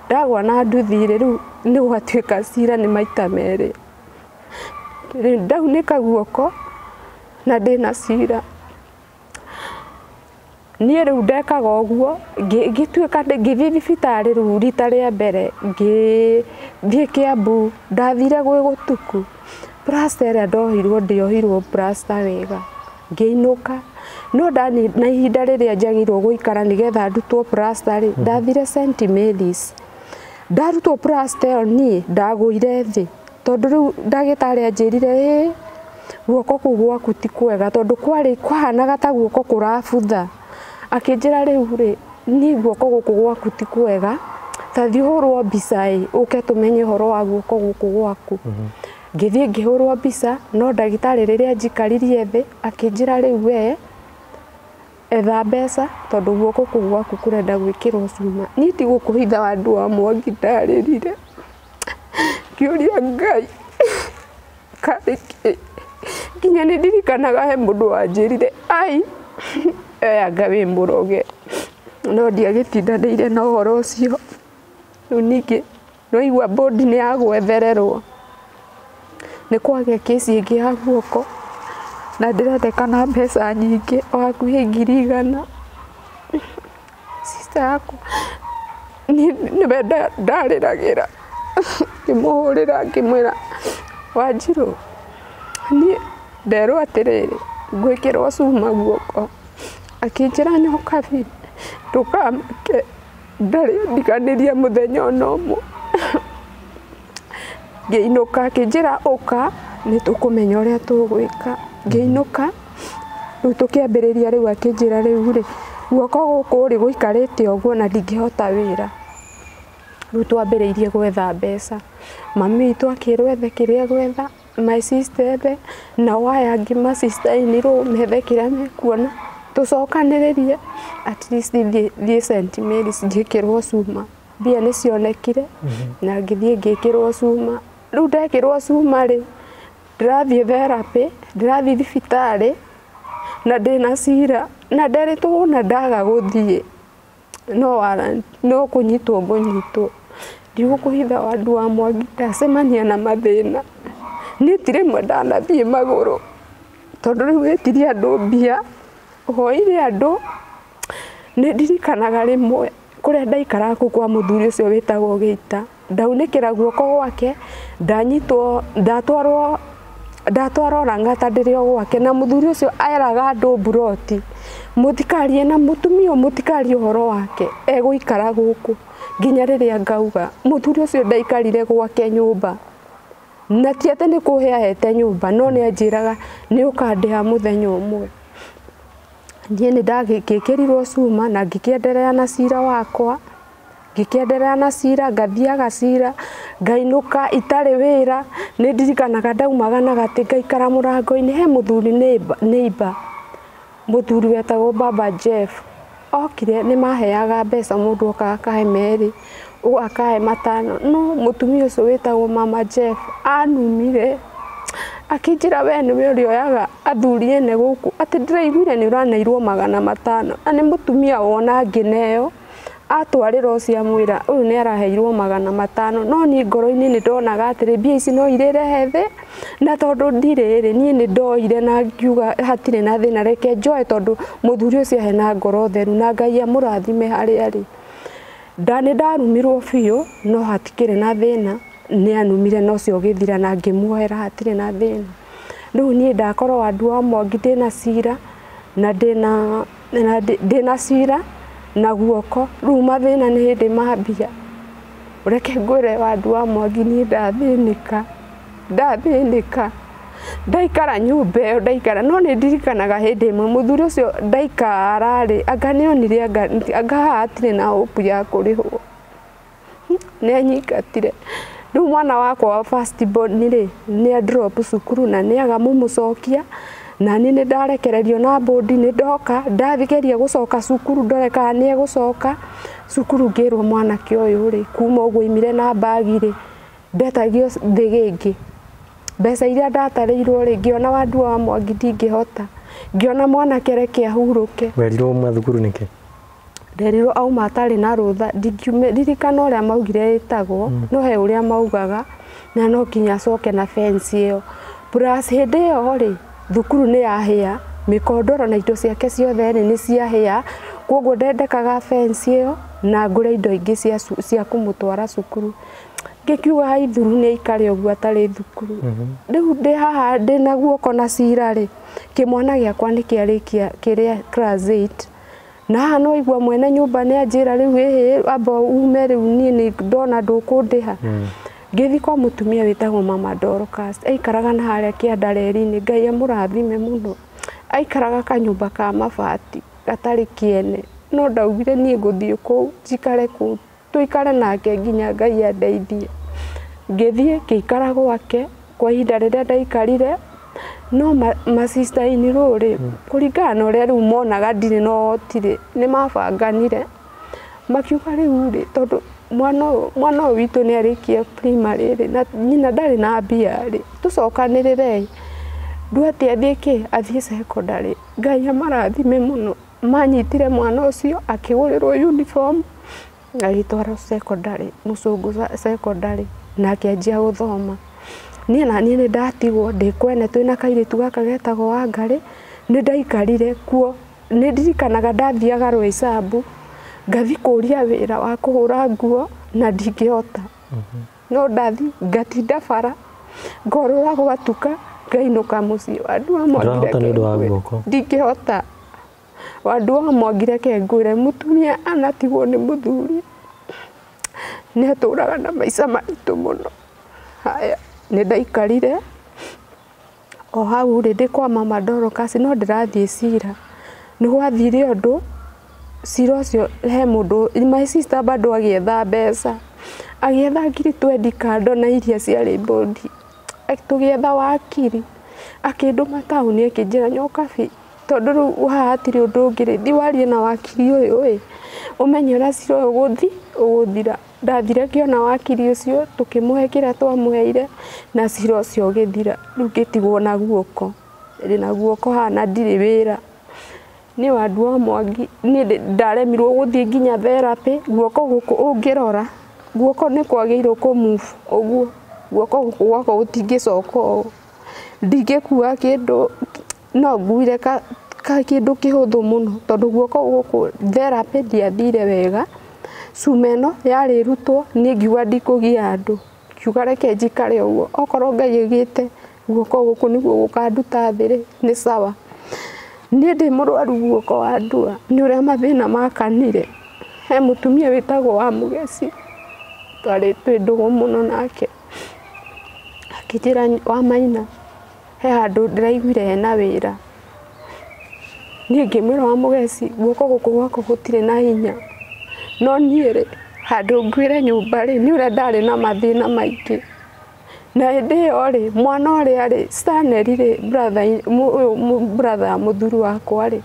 ndagwa na nduthi riu ni gwatuika cira ni maita meri ndaunika guoko na ndina cira nie riu ndekaga uguo ngituika ngithie thibitari riu rita ria mbere ngithie Kiambu ndathire gwi gutuku plaster ria ndiohirwo plaster wega ngiinuka no ndani na ihinda riria njagirwo guikara nigetha ndutwo plaster ri ndathire St Mary's ndarutwo plaster ni ndagwire thi tondu riu ndagitari anjirire guoko kuu gwaku ti kwega tondu kwahanaga ta guoko kurabutha akinjira riu ri ni guoko guku gwaku ti kwega tathi hurwo mbica uke tumenye horo wa guoko guku gwaku ngithie ngihurwo mbica no ndagitari riria njikaririe thi akinjira riu we etha mbeca tondu guoko kuu gwaku kurenda gwikirwo cuma ni ti gukuhitha Wandua wa Mwangi ndaririre kiuria Ngai kariki kinya ni ndirikanaga he mundu wanjirire ai anga wi muroge no ndiagitindanire na uhoro ucio riu ningi no igua bodi ni agwethererwo ni kwagia kesi ingi ya guoko na ndiretekana mbeca nyingi o hakuhi 100,000 sister yakwa ni ndariragira kimuhurira ngimwira Wanjiru ni nderwo atiriri gwikirwo cuma guoko akinjira nyoka vi ndukamake ndari ndiganiria muthenya onomwe ngiinuka akinjira uka ni tukumenya uria tugwika ngiinuka riu tukiambiriria riu akinjira riu ri guoko guku ri guikarite uguo na ndingihota wira riu twambiriirie gwetha mbeca mami witu akirwo ethe kiria gwetha my sister ethe na waya ngima sister iniro methe kiria mekuona tucokaniririe at least thie St Mary's ngikirwo cuma mbia ni cionekire na ngithie ngikirwo cuma riu ndekirwo cuma ri ndirathie therapy ndirathie thibitari na ndina cira na nderitwo na ndaga guthie no kunyitwo ngunyitwo ndigukuhitha Wandua wa Mwangi ndacemania na mathina ni tire mwe ndanathie maguru tondu riu wetirie andu mbia hoire andu ni ndirikanaga rimwe kuria ndaikara kwa muthuri ucio witagwo Geita ndaunikira guoko gwake ndanyitwo ndatwarwo Rangata ndirio gwake na muthuri ucio aeraga andu buroti mutikarie na mutumia mutikarie uhoro wake eguikara guku nginya riria ngauga muthuri ucio ndaikarire gwake nyumba na ti ati ni kuheahete nyumba no ni anjiraga ni ukandeha muthenya umwe nie ni ndagikirirwo cuma na ngikiendelea na cira wakwa ngikiendelea na cira ngathiaga cira ngainuka itari wira ni ndirikanaga ndaumaga na gati ngaikara murango-ini he muthuri neighbor muthuri wetagwo Baba Jeff okire ni maheaga mbeca mundu okaga akahe meri akahe matano no mutumia ucio wetagwo Mama Jeff anumire akinjira we ni we urioyaga athuri ene guku ati ndiraiguire ni uraneirwo 500 na ni mutumia wona ngineo atwarira ucia mwira uyu ni araheirwo 500 no ni ngoro-ini ni ndonaga atiri mbia ici no irerehe thi na tondu ndiriri nie ni ndoire na ngiuga hatire na thina reke njoe tondu muthuri ucio hena ngoro theru na Ngai amurathime hari ari ndani ndarumirwo biu no hatikire na thina ni anumire no cio githira na ngimuohera hatire na thina riu nie ndakorwo andu a Mwangi ndina cira na ndina cira na guoko riu mathina ni hindi mambia reke ngwire andu a Mwangi nie ndathinika ndaikara nyumba ĩyo ndaikara no ni ndirikanaga hindi imwe muthuri ucio ndaikara ri anga nionire anga hatire na hope ya kurihwo ni anyingatire riu mwana wakwa wa first born ri ni drop cukuru na ni agamumucokia na ni ndarekererio na bodi ni ndoka ndathigeria gucoka cukuru ndoreka ni egucoka cukuru ngirwo mwanake uyu ri kuma uguo imire na bagi ri ndetagio thigingi mbeca iria ndatarirwo ri ngiona wandu wa Mwangi ndingihota ngiona mwanake reke ahuruke werirwo mathukuru niki nderirwo auma atari na rutha ndirikana uria maugire itagwo no he uria maugaga na no kinya acoke na fence iyo plus hindi iyo ri thukuru ni yahia mikondoro na indo ciake ciothe ni ciahia koguo ndendekaga fence iyo na ngure indo ingi cia kumutwara cukuru ngikiuga haithuru ni ikare uguo atari thukuru riu ndi haha ndina guoko na cira ri kimwana giakwa ni kiarikia kiria class 8 na haha no igua mwene nyumba ni anjira riu amba ume riu ni ndona ndukundiha ngithi kwa mutumia witagwo Mama Dorcas aikaraga na haria kiandareri-ini Ngai amurathime muno aikaraga kanyumba ka mabati gatari kiene no ndaugire nie nguthii kuu njikare kuu tuikare nake nginya Ngai andeithie ngithii ngikara gwake kwa ihinda riria ndaikarire no ma sister ini ruri kuringana na uria riu monaga ndiri no hotire ni mabanganire makiuga riu ri tondu mwana witu ni arikia primary ri na nyina ndari na mbia ri tucokanirire nduati athiki athie secondary Ngai amarathime muno manyitire mwana ucio akigurirwo uniform agitwara secondary Mucungu secondary na akianjia guthoma nie na nie ndatigwo ndikwene twina kairitu gaka getagwo Wangari ni ndaikarire kuo ni ndirikanaga ndathiaga Rweisambu ngathi kuria wira wa kuhura nguo na ndingihota no ndathi ngatinda bara ngorora gwatuka ngainuka mucii andu a Mwangi ndingihota wandu wa Mwangi reke ngwire mutumia anatigwo ni muthuri ni aturaga na maica maritu muno haya ni ndaikarire o hau ri ndi kwa Mama Dorcas no ndirathie cira ni gwathire undu cira ucio he mundu my sister bado agietha mbeca agietha ngiri 20 kando na iria ciari bodi tugietha wakiri akinduma tauni akinjira nyokabi tondu riu haha hatiri undu ungi ri thiwarie na wakiri uyu ri umenye uria cira uyu uguthira ndathire ngiona wakiri ucio tukimuhe kiria twamuheire na cira ucio ugithira riu ngitigwo na guoko ndina guoko hana ndiri wira ni wandu wa Mwangi ni ndaremirwo guthie nginya therapy guoko guku ungirora guoko ni kwagirwo ku move uguo guoko guku gwako gutingicoka ndingikua kindu no nguire ka kindu kihuthu muno tondu guoko guku therapy ndiathire wega cumeno yari rutwo ni ngiuga ndikugia andu kiuga reke njikare uguo okorwo Ngai agite guoko guku niguo gukanduta thiri ni sawa ni ndi murwaru guoko wa ndua ni uria mathina makanire he mutumia witagwo wa Mugeci twari twindugu muno nake akijira wa Maina he handu ndiraiguire hena wira ni ngimwira wa Mugeci guoko guku gwako gutire na hinya no niere handu ngwire nyumba ri ni uria ndari na mathina maingi na hindi yo ri mwana uria ri Stanley ri brother muthuru wakwa ri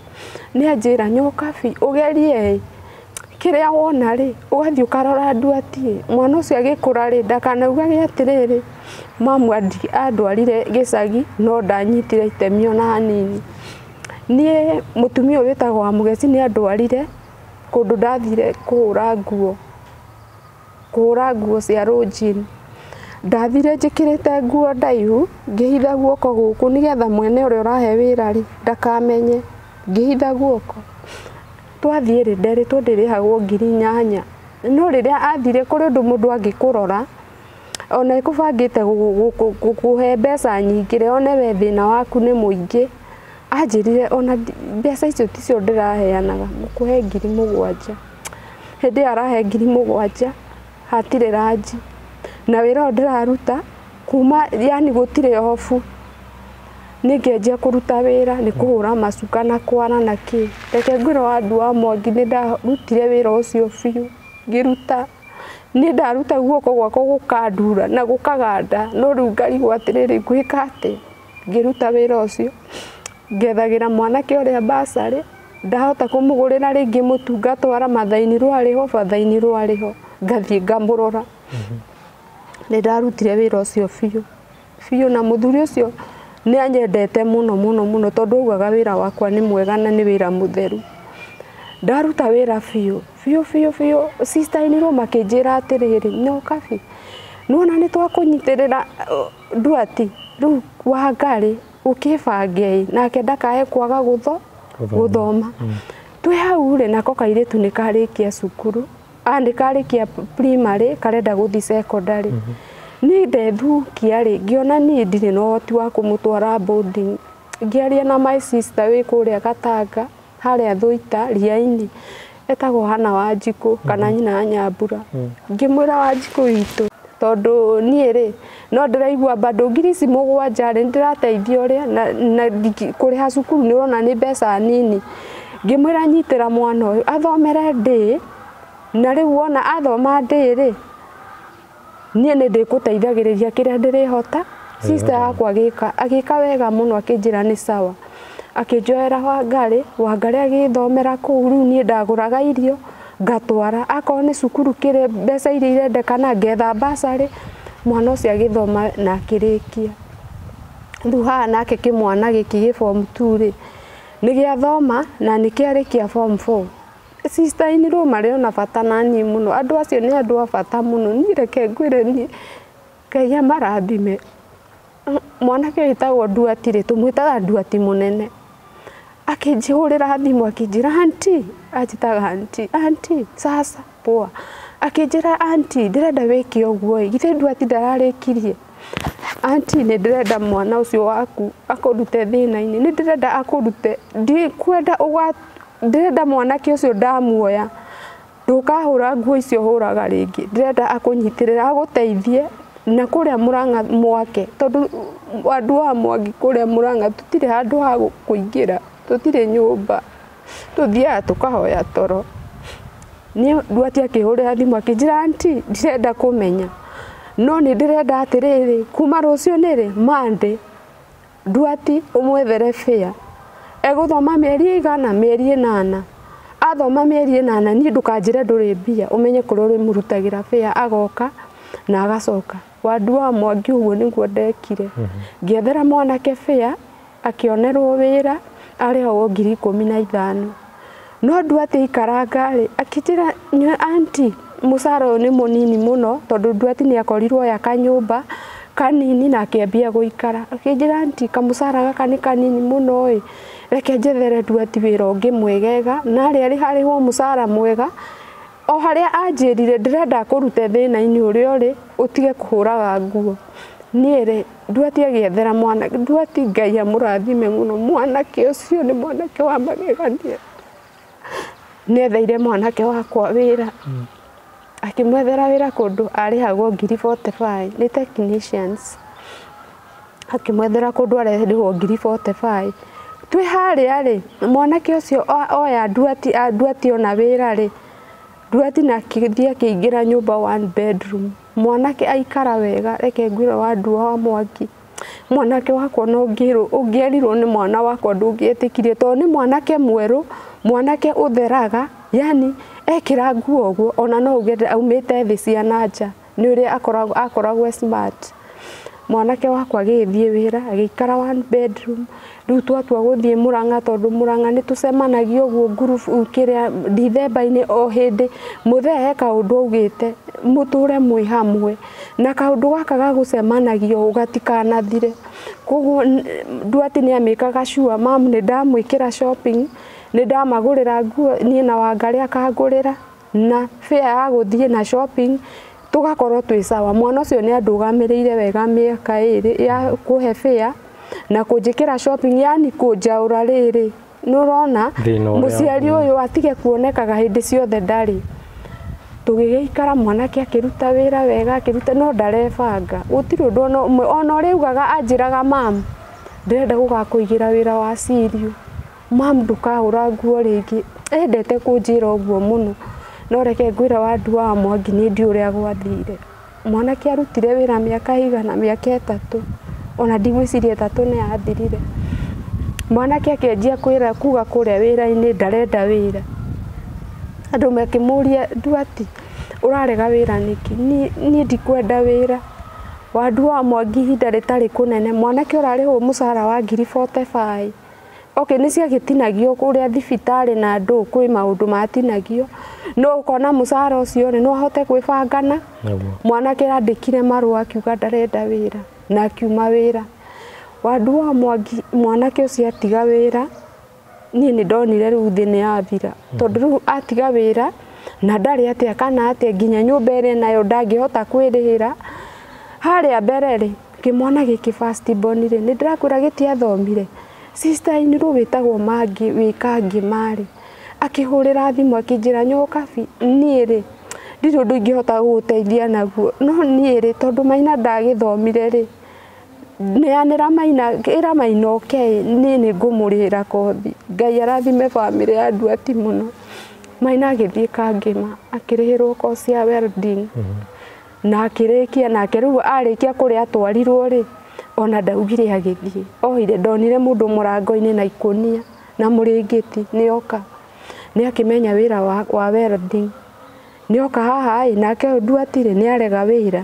ni anjira nyokabi ugerie kiria wona ri ugathi ukarora Nduati mwana ucio agikura ri ndakanauga atiriri mamu andwarire gicagi no ndanyitire itemi ona hanini nie mutumia witagwo wa Mugeci ni andwarire kundu ndathire kuhura nguo cia rujini ndathire njikirite nguo ndaihu ngihitha guoko guku nigetha mwene uria urahe wira ri ndakamenye ngihitha guoko twathie ri nderitwo ndirihagwo 8,000 no riria athire kuri mundu angikurora ona ikubangite gukuhe mbeca nyingi re one we thina waku ni muingi anjirire ona mbeca icio ticio ndiraheanaga mukuhe 7,000 hindi arahe 7,000 hatire ranji na wira ndiraruta kuma yani gutire hofu ningeje kuruta wira ni kuhura macuka na kwara na ki reke ngwira wa andu a Mwangi ni ndarutire wira ucio biu ngiruta ni ndaruta guoko gwako gukandura na gukaganda no riu ngarigwo atiriri gwika ati ngiruta wira ucio ngethagira mwanake uria basari ndahota kumugurira ringi mutunga twara mathaini rwariho ngathie ngamurora ni ndarutire wira ucio biu na muthuri ucio ni anyendete muno tondu ugaga wira wakwa ni mwega na ni wira mutheru ndaruta wira biu sister iniro makinjira atiriri no kabi nuona ni twakunyitirira Nduati riu wa ngari ukibange nake ndakae kwaga guthoma twi hau ri nako kairitu ni karikia cukuru andikarikia primary karenda guthi secondary ni ndethukia ri ngiona ni ndire no hoti wa kumutwara boarding ngiaria na my sister wi kuria Gatanga haria Thuita riaini etagwo Hana Wanjiku kana nyina Nyambura ngimwira Wanjiku witu tondu nie ri no ndiraigua bado 7,000 ri ndirateithio uria na kuriha cukuru ni urona ni mbeca nini ngimwira nyitira mwana uyu athomere ndi na riu wona athoma ndi ri nie ni ndikuteithagiriria kiria ndirihota sister yakwa agika wega muno akinjira ni sawa akinjoera Wangari agithomera kuu riu nie ndaguraga irio ngatwara akorwo ni cukuru kire mbeca iria irendekana ngetha basari mwana ucio agithoma na akirikia riu haha nake kimwana giki gi form 2 ri ni giathoma na nikiarikia form 4 sister iniro mari ona bata nani muno andu acio ni andu a bata muno ni reke ngwire ni Ngai amarathime mwanake witagwo Nduati ri tumwitaga Nduati munene akinjihurira thimu akinjira auntie ajitaga auntie sasa poa akinjira auntie ndirenda wiki oguo githe Nduati ndararikirie auntie ni ndirenda mwana ucio waku akurute thina-ini ni ndirenda akurute ndikwenda ndirenda mwanake ucio ndamuoya ndukahura nguo icio huraga ringi ndirenda akunyitirira aguteithie na kuria Murang'a mwake tondu andu a Mwangi kuria Murang'a tutire handu ha kuingira tutire nyumba tuthiaga tukahoya toro ni Nduati akihurira thimu akinjira auntie ndirenda kumenya no ni ndirenda atiriri kuma rucio niri Monday Nduati umwethere fare eguthoma mieri 8 athoma mieri 8 ni ndukanjire nduri mbia umenye kuri uri murutagira fare agoka na agacoka wandu wa Mwangi uguo niguo ndekire ngiethera mwanake fare akionerwo wira ariho 15,000 no Nduati ikaranga ri akinjira auntie musara ni munini muno tondu Nduati ni akorirwo ya kanyumba kanini na akĩambia gũikara akĩnjĩra anti kamucara gaka nĩ kanini mũno ĩ reke njethere Nduati wĩra ũngĩ mwegega na arĩa arĩ harĩho mũcara mwega o harĩa anjĩrire ndĩrenda kũruta thĩna-inĩ ũrĩa ũrĩ ũtige kũhũraga nguo niĩ rĩ Nduati agĩethera mwanake Nduati Ngai amũrathime mũno mwanake ũcio nĩ mwanake wa magegania nĩetheire mwanake wakwa wĩra akĩmwethera wĩra kũndũ arĩhagwo 45,000 nĩ technicians akĩmwethera kũndũ arĩhagwo 45,000 twĩ harĩa rĩ mwanake ũcio oya Nduati ona wĩra rĩ Nduati na akĩthiĩ akĩingĩra nyũmba 1 bedroom mwanake aikara wega reke ngwĩre wa Ndua wa Mwangi mwanake wakwa no ũngĩerirwo nĩ mwana wakwa ndũngĩetĩkirie tondũ nĩ mwanake mwerũ mwanake ũtheraga yani ekĩra nguo ũguo ona no ũge aumĩte thĩ cia nanja nĩ ũrĩa akoragwo smart mwanake wakwa agĩthiĩ wĩra agĩikara 1 bedroom rĩu twatua gũthiĩ Mũrang'a tondũ Mũrang'a nĩ tũcemanagio ũguo group kĩrĩa December-inĩ o hĩndĩ mũthee he kaũndũ augĩte mũtũre mwĩ hamwe na kaũndũ gaka gagũcemanagio gatikanathire koguo Nduati nĩ amĩkaga sure mam nĩ ndamwĩkĩra shopping nĩ ndamagũrĩra nguo niĩ na Wangarĩ akangũrĩra na fare ya gũthiĩ na shopping tugakorwo twĩ sawa mwana ũcio nĩ andũgamĩrĩire wega mĩaka 2 ya kũhe fare na kũnjĩkĩra shopping yani kũnjaũra rĩrĩ nũrona mũciari ũyũ atige kuonekaga hĩndĩ ciothe ndarĩ tũgĩgĩikara mwanake akĩruta wĩra wega akĩruta no ndarebanga gũtirĩ ũndũ ona ũrĩa augaga anjĩraga mam ndĩrenda gũgakũigĩra wĩra wa Sirio mam ndũkahũra nguo rĩngĩ endete kũnjĩra ũguo mũno no reke ngwĩre wa Ndua wa Mwangi nĩ ndi ũrĩa gwathire mwanake arutire wĩra mĩaka igana mĩaka 3 ona ndigwĩciria 3 nĩ yathirire mwanake akĩanjia kuga kũrĩa wĩra-inĩ ndarenda wĩra andũ makĩmũria Nduati ũrarega wĩra nĩkĩ niĩ ndikwenda wĩra wa Ndua wa Mwangi ihinda rĩtarĩ kũnene mwanake ũrarĩhwo mũcara wa 45,000 okay nĩ ciagĩtinagio kũrĩa thibitarĩ na andũ kwĩ maũndũ matinagio no ũkona mũcara ũcio nĩ no ahote kwĩbangana mwanake andĩkire marũa akiuga ndarenda wĩra na akiuma wĩra wa Ndua wa Mwangi mwanake ũcio atiga wĩra niĩ nĩ ndonire rĩu thĩ nĩ yathira tondũ rĩu atiga wĩra na ndarĩ atĩa kana atĩa nginya nyũmba ĩrĩa nayo ndangĩhota kwĩrĩhĩra harĩa mbere rĩ kĩmwana gĩkĩ first born rĩ nĩ ndĩrakwĩra gĩtiathomire sister-inĩ rũ wĩtagwo Mangi wĩkangi marĩ akĩhũrĩra thimũ akĩnjĩra nyokabi niĩ rĩ ndirĩ ũndũ ingĩhota gũgũteithia naguo no niĩ rĩ tondũ Maina ndagĩthomire rĩ nĩanĩra Maina ĩra Maina okay niĩ nĩ ngũmũrĩhĩra kothi Ngai arathime bamĩrĩ ya Nduati mũno Maina agĩthiĩ Kangema akĩrĩhĩrwo kothi ya welding na akĩrĩkia nake rĩu arĩkia kũrĩa atwarirwo rĩ ona ndaugire agĩthiĩ ohire ndonire mũndũ mũrango-inĩ na ikũnia na mũrĩngĩti nĩoka nĩ akĩmenya wĩra wa welding nĩoka haha nake Nduati rĩ nĩ arega wĩra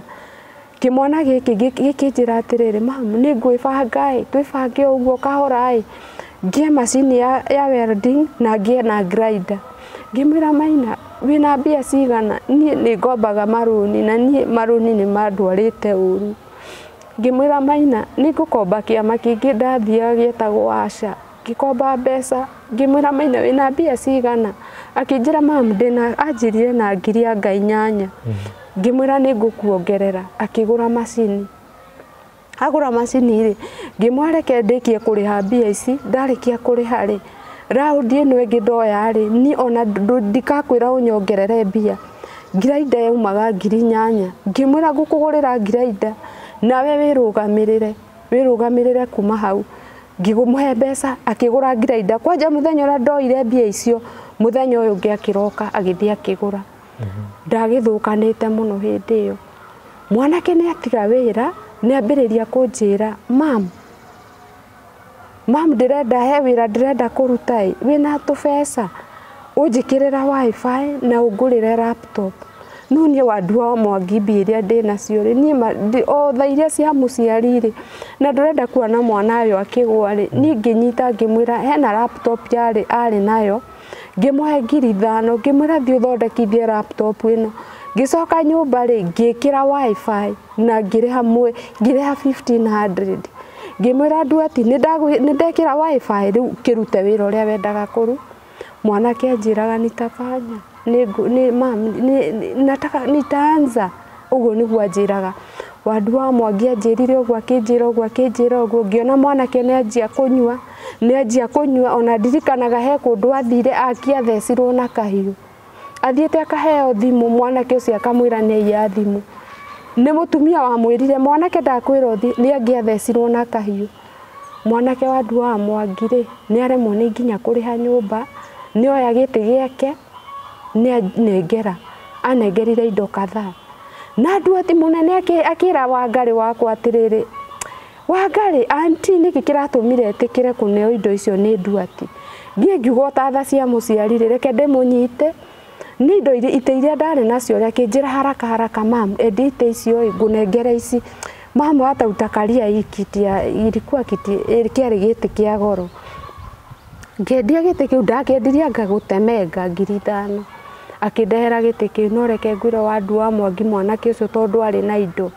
kĩmwana gĩkĩ gĩkĩnjĩra atĩrĩrĩ mam nĩ ngwĩbanga twĩbange ũguo kahora ngĩe macini ya welding na ngĩe na grinder ngĩmwĩra Maina wĩna mbia cigana niĩ nĩ ngombaga marũni na niĩ marũni nĩ mandwarĩte ũru ngĩmwĩra Maina nĩ ngũkomba kĩama kĩngĩ ndathiaga gĩetagwo Asha ngĩkomba mbeca ngĩmwĩra Maina wĩna mbia cigana akĩnjĩra mam ndĩna anjĩrire na ngiri anga 8 ngĩmwĩra nĩ ngũkuongerera akĩgũra macini agũra macini rĩ ngĩmwareke ndĩkie kũrĩha mbia ici ndarĩkia kũrĩha rĩ raundi ĩno ĩngĩ ndoya rĩ ni ona ndikakwĩra ũnyongerere mbia grinder yaumaga 8,000 ngĩmwĩra ngũkũgũrĩra grinder nawe wĩrũgamĩrĩre kuma hau ngĩmũhe mbeca akĩgũra grinder kwanja mũthenya ũrĩa ndoire mbia icio mũthenya ũyũ ũngĩ akĩroka agĩthiĩ akĩgũra ndagĩthũkanĩte mũno hĩndĩ ĩyo mwanake nĩ atiga wĩra nĩ ambĩrĩria kũnjĩra mam ndĩrenda he wĩra ndĩrenda kũruta wĩna tũbeca ũnjĩkĩrĩra wifi na ũngũrĩre laptop no niĩ wa Ndua wa Mwangi mbia iria ndĩnacio rĩ niĩ o thaa iria cia mũciari rĩ na ndĩrenda kuona mwana ũyũ akĩgwa rĩ niĩ ngĩnyita ngĩmwĩra hena laptop arĩ nayo ngĩmũhe ngiri 5 ngĩmwĩra thiĩ ũthondekithie laptop ĩno ngĩcoka nyũmba rĩ ngĩkĩra wifi na ngĩrĩha 1500 ngĩmwĩra Nduati nĩ ndekĩra wifi rĩu kĩrute wĩra ũrĩa wendaga kũru mwanake anjĩraga nitafanya nataka nitaanza ũguo nĩguo anjĩraga Wandu wa Mwangi anjĩrire ũguo akĩnjĩra ũguo ngĩona mwanake nĩanjia kũnyua ona ndirikanaga he kũndũ athire akĩathecirwo na kahiũ athiĩte akaheo thimũ mwanake ũcio akamwĩra nĩaiya thimũ nĩ mũtumia wamwĩrire mwanake ndakwĩra nĩ angĩathecirwo na kahiũ mwanake wa Wandu wa Mwangi rĩ nĩaremwo nĩ nginya kũrĩha nyũmba nĩoya gĩtĩ gĩake nĩanengera anengerire indo kadhaa na Nduati mũnene akĩra Wangari wakwa atĩrĩrĩ Wangari anti nĩkĩ kĩratũmire ĩtĩkĩre kũneo indo icio nĩ Nduati thiĩ ngiuga ta tha cia mũciari reke ndĩmũnyite nĩ indo itĩ iria ndarĩ nacio rĩa kĩnjĩra haraka mam edite icio ngũnengere ici mama hata utakaria ikitia ilikuwa kiti kiari gĩtĩ kĩa goro ngĩendia gĩtĩ kĩu ndakendirie ngagũtemenga ngiri 5 akĩndehera gĩtĩ kĩu no reke ngwĩre Wandu wa Mwangi mwanake ũcio tondũ arĩ na indo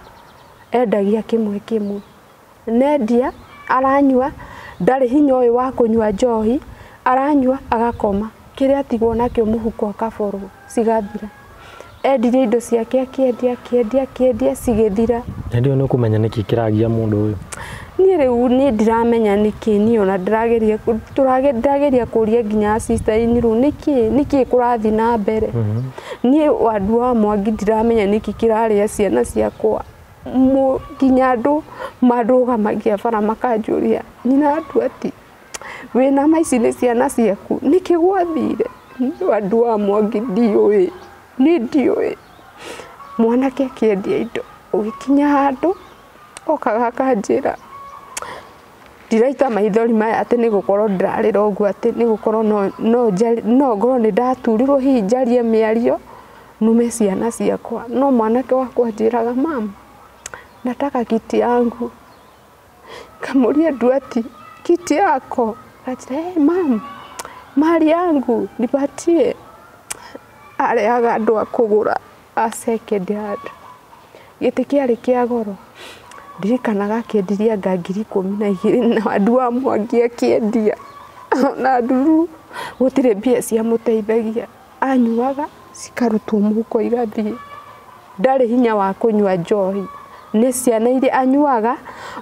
endagia kĩmwe nendia aranyua ndarĩ hinya ũyũ wa kũnyua njohi aranyua agakoma kĩrĩa atigwo nakĩo mũhuko akaborwo cigathira endirie indo ciake akĩendia cigĩthira ndio nĩ kũmenya nĩkĩ kĩragia mũndũ ũyũ niĩ rĩu nĩ ndiramenya nĩkĩ niĩ ona ndĩrageria kũria nginya sister ini rĩu nĩkĩ kũrathi na mbere niĩ Wandu wa Mwangi ndiramenya nĩkĩ kĩrarĩa ciana ciakwa nginya andũ marũgamagia bara makanjũria nyina Nduati wĩna maici nĩ ciana ciaku nĩkĩ gwathire Wandu wa Mwangi ndiũĩ mwanake akĩendia indo ũgĩkinya handũ okaga akanjĩra ndiraita maithori maya atĩ nĩ gũkorwo ndĩrarĩra ũguo atĩ nĩ gũkorwo no ngorwo nĩ ndaturirwo hihi njarie mĩario nume ciana ciakwa no mwanake wakwa anjĩraga mama nataka kiti yangu kamũria Nduati kiti yako akajira mama mali yangu nipatie areaga andũ a kũgũra a second hand gĩtĩ kĩarĩ kĩa goro ndirikanaga akĩendiria ngiri 12 na Wandu wa Mwangi akĩendia na nduru gũtirĩ mbia cia mũteithagia anyuaga cikarutwo mũhuko igathiĩ ndarĩ hinya wa kũnyua njohi nĩ ciana iria anyuaga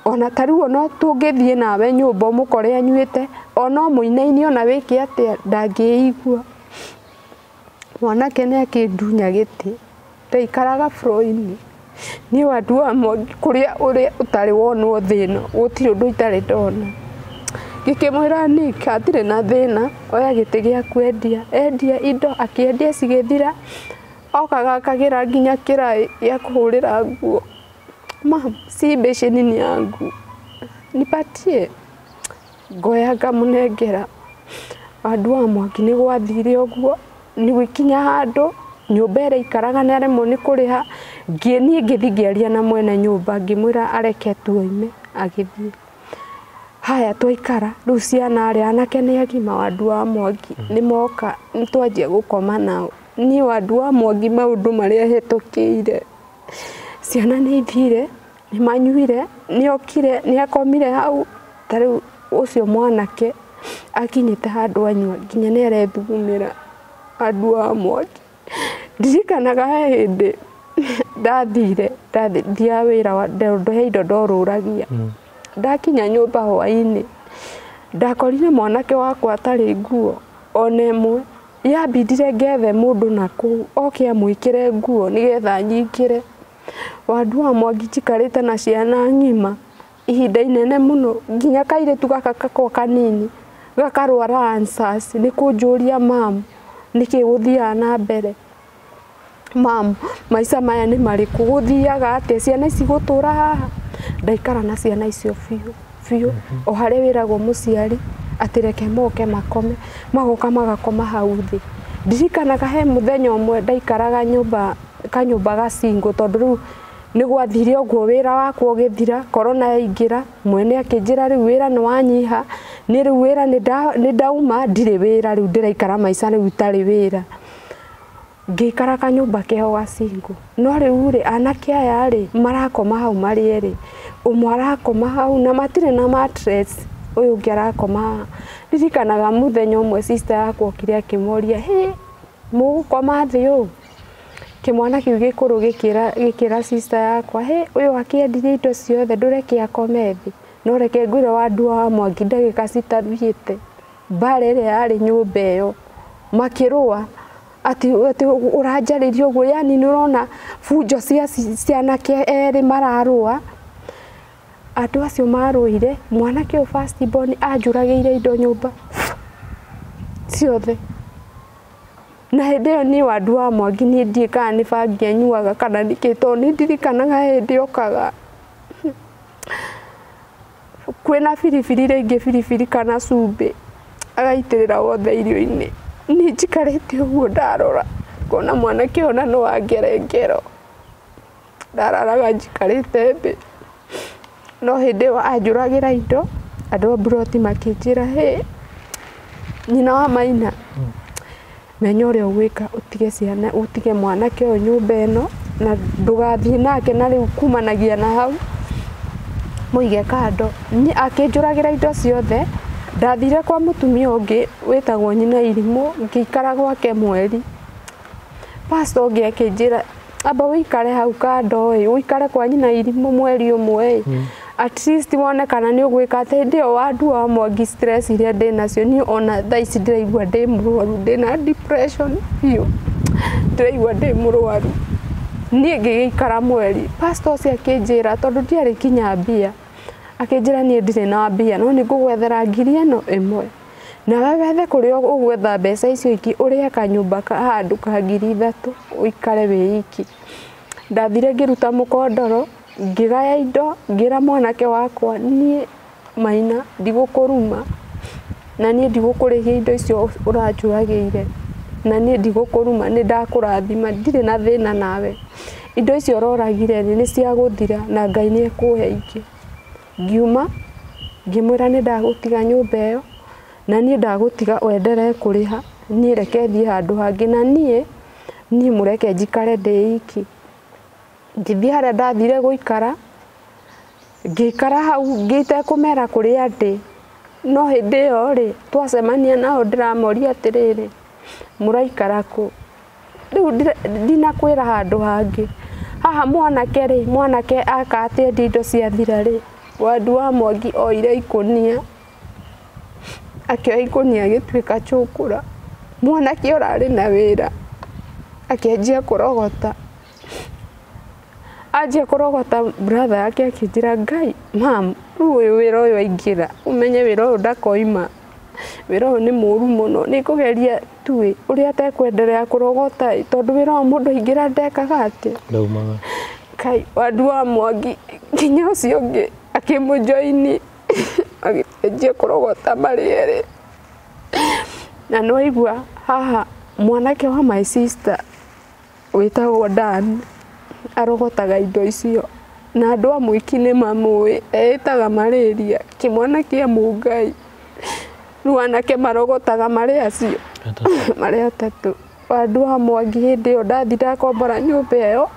ona tarĩu no tũngĩthiĩ nawe nyũmba mũkore anyuĩte ona mũinaini ona wĩke atĩa ndangĩigua mwanake nĩ akĩndunya gĩtĩ ndaikaraga floor-inĩ niĩ Wandu wa Mwangi kũrĩa ũtarĩ wonwo thĩna gũtirĩ ũndũ itarĩ ndona ngĩkĩmwĩra nĩ hatirĩ na thĩna oya gĩtĩ gĩaku endia indo akĩendia cigĩthira okaga akagĩra nginya kĩraĩ gĩa kũhũrĩra nguo mama si beshenini yangu nipatie ngoya ngamũnengera Wandu wa Mwangi nĩ gwathire ũguo nĩ gũkinya handũ nyũmba ĩrĩa ikaraga nĩ aremwo nĩ kũrĩha niĩ ngĩthiĩ ngĩaria na mwene nyũmba ngĩmwĩra areke tuoime agĩthiĩ haya twaikara rĩu ciana arĩa anake nĩ agima Wandu wa Mwangi nĩ moka nĩ twanjia gũkoma nao niĩ Wandu wa Mwangi maũndũ marĩa hetũkĩire ciana nĩ ithire nĩ manyuire nĩ okire nĩ akomire hau tarĩu ũcio mwanake akinyĩte handũ anyua nginya nĩ arethugumĩra Wandu wa Mwangi ndirikanaga hĩndĩ ndathire wĩra ndohe indo ndorũragia ndakinya nyũmba hwaĩ-inĩ ndakorire mwanake wakwa atarĩ nguo ona ĩmwe yambindire ngethe mũndũ nakũu oke amwĩkĩre nguo nĩgetha nyingĩre Wandu wa Mwangi njikarĩte na ciana ng'ima ihinda inene mũno nginya kairĩtu gaka kakwa kanini gakarwara answers nĩ kũnjũria mam nĩkĩ gũthiaga na mbere mam maica maya nĩ marĩkũ gũthiaga atĩa ciana ici gũtũra haha ndaikara na ciana icio biũ o harĩa wĩragwo mũciari atĩ reke moke makome magoka magakoma hau thĩ ndirikanaga he mũthenya ũmwe ndaikaraga kanyũmba gacingo tondũ rĩu nĩ gwathire ũguo wĩra wakwa ũgĩthira, korona yaingĩra, mwene akĩnjĩra rĩu wĩra nĩ wanyiha, nĩ rĩu wĩra nĩ ndauma, ndirĩ wĩra, rĩu ndĩraikara maica rĩu itarĩ wĩra. Ngĩikara kanyũmba keho gacingu, no rĩu rĩ anake aya rĩ marakoma hau marĩ erĩ, ũmwe arakoma hau na matirĩ na mattress, ũyũ ũngĩ arakoma. Ndirikanaga mũthenya ũmwe sister yakwa okire akĩmoria, mũgũkoma thĩ ũũ? Kĩmwana kĩu gĩkũrũ gĩkĩra sister yakwa, ũyũ akĩendirie indo ciothe ndũreke akome thĩ. No reke ngwĩre Wandũ wa Mwangi ndagĩka citathiĩte, mbara ĩrĩa yarĩ nyũmba ĩyo makĩrũa ati ũranjarĩria ũguo, yani nĩ ũrona bunjo cia anake erĩ mararũa. Andũ acio marũire, mwanake ũyũ first born anjũragĩire indo nyũmba ciothe. Na hĩndĩ ĩyo niĩ Wandũ wa Mwangi niĩ ndiĩ kana nĩ bangi anyuaga kana nĩkĩ, tondũ nĩ ndirikanaga hĩndĩ okaga kwĩna biribiri rĩngĩ biribiri kana cumbĩ agaitĩrĩra wothe irio-inĩ. Niĩ njikarĩte ũguo ndarora ngona mwanake ũyũ na nĩ wa ngerengero, ndararaga njikarĩte thĩ. No hĩndĩ ĩyo anjũragĩra indo, andũ a mburoti makĩnjĩra nyina wa Maina, menya ũrĩa ũgwĩka, ũtige ciana, ũtige mwanake ũyũ nyũmba ĩno na ndũgathiĩ nake, na rĩu kumanagia na hau mũige kando. Niĩ akĩnjũragĩra indo ciothe, ndathire kwa mũtumia ũngĩ wĩtagwo nyina Irimũ, ngĩikara gwake mweri. Pastor ũngĩ akĩnjĩra amba ũikare hau kando ũikare kwa nyina Irimũ mweri ũmwe at least wone kana nĩ ũgwĩka atĩ. Hĩndĩ ĩyo Wandũ wa Mwangi stress iria ndĩ nacio niĩ ona thaa ici ndĩraigua ndĩ mũrwaru, ndĩna depression biũ, ndĩraigua ndĩ mũrwaru. Niĩ ngĩgĩikara mweri, pastor ũcio akĩnjĩra tondũ ndiarĩ kinya mbia, akĩnjĩra niĩ ndirĩ na mbia no nĩ ngũgwethera ngiri ĩno ĩmwe, na we wethe kũrĩa ũgwetha mbeca icio ingĩ ũrĩhe kanyũmba handũ ka 3,000 ũikare wĩ iki. Ndathire ngĩruta mũkondoro, ngĩgaya indo, ngĩra mwanake wakwa niĩ Maina ndigũkũruma, na niĩ ndigũkũrĩhia indo icio ũranjũragĩire, na niĩ ndigũkũruma, nĩ ndakũrathima, ndirĩ na thĩna nawe. Indo icio ũroragire nĩ cia gũthira na Ngai nĩ ekũhe ingĩ. Ngiuma ngĩmwĩra nĩ ndagũtiga nyũmba ĩyo na niĩ ndagũtiga wenderee kũrĩha, niĩ reke thiĩ handũ hangĩ, na niĩ mũreke njikare ndĩ iki. Ngĩthiĩ harĩa ndathire gũikara, ngĩikara hau ngĩtekũmera kũrĩa ndĩ. No hĩndĩ ĩyo rĩ twacemania nao ndĩramoria atĩrĩrĩ, mũraikara kũ? Rĩu ndinakwĩra handũ hangĩ. Haha mwanake akatĩendia indo ciathira rĩ, Wandũ wa Mwangi oire ikũnia, akĩoya ikũnia agĩtuĩka cũkũra. Mwanake ũrarĩ na wĩra akĩanjia kũrogota, anjia kũrogota. Brother yake akĩnjĩra, Ngai mam, rĩu ũyũ wĩra ũyũ aingĩra ũmenye wĩra ũyũ ndakoima, wĩra ũyũ nĩ mũru mũno, nĩ kũgeria tuĩ ũrĩa atekwenderea kũrogota, tondũ wĩra wa mũndũ aingĩra ndekaga atĩ ndaumaga. Kai Wandũ wa Mwangi nginya ũcio ũngĩ akĩmũjoini agĩanjia kũrogota marĩ erĩ. Na nĩwaigua haha mwanake wa my sister wĩtagwo Dan arogotaga indo icio, na andũ a Mwiki nĩ mamũĩ, etaga Malaria, kĩmwana kĩa Mũngai. Rĩu anake marogotaga marĩ acio marĩ atatũ. Wandũ wa Mwangi hĩndĩ ĩyo ndathi ndakombora nyũmba ĩyo,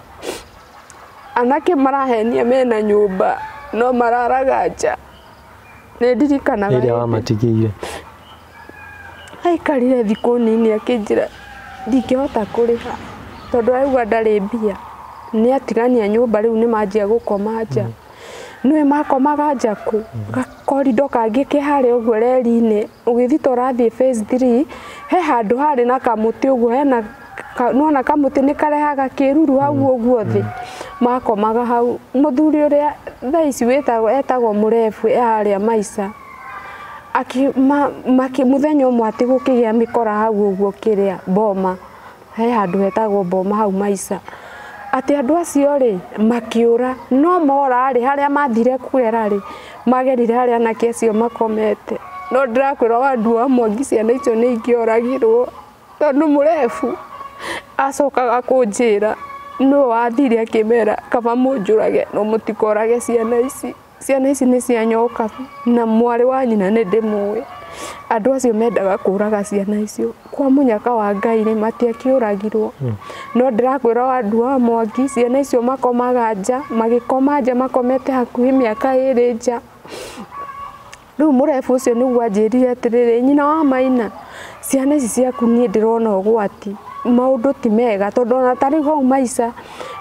anake marahenia mena nyũmba no mararaga nja. Nĩ ndirikanaga rĩrĩa wamatigĩire aikarire thikũ nini akĩnjĩra ndingĩhota kũrĩha tondũ aigua ndarĩ mbia. Nĩ atigania nyũmba rĩu nĩ manjia gũkoma nja. Nĩwe makomaga nja kũ? Gakorido kangĩ ke harĩa ũguo reri-inĩ, ũgĩthiĩ ta ũrathiĩ phase 3 he handũ harĩ na kamũtĩ ũguo, hena nona kamũtĩ nĩ karehaga kĩruru hau ũguo thĩ, makomaga hau. Mũthuri ũrĩa thaa ici etagwo Mũrebu harĩa Maica, mũthenya ũmwe atĩ gũkĩgĩa mĩkora hau ũguo kĩrĩa Boma, he handũ hetagwo Boma hau Maica, atĩ andũ acio rĩ makĩũra, no mora rĩ harĩa mathire kwera rĩ magerire harĩa anake acio makomete. No ndĩrakwĩra Wandũ wa Mwangi ciana icio nĩ ingĩoragirwo, tondũ Mũrebu acokaga kũnjĩra no wathire akimera kaba munjurage no mutikorage ciana ici nĩ cianyoka na mwari wa nyina nĩ ndĩmũĩ andũ acio mendaga kũraga ciana icio kwa mũnyaka wa Ngai nĩ matiakĩũragirwo no ndĩrakwĩra andũ a Mwangi ciana icio makomaga nja magĩkoma nja makomete hakuhĩ mĩaka 2 nja rĩu mũrebu ũcio nĩguo anjĩrire atĩrĩrĩ nyina wa Maina ciana ici ciaku niĩ ndĩrona ũgwati maũndũ ti mega tondũ ona tarĩ hau maica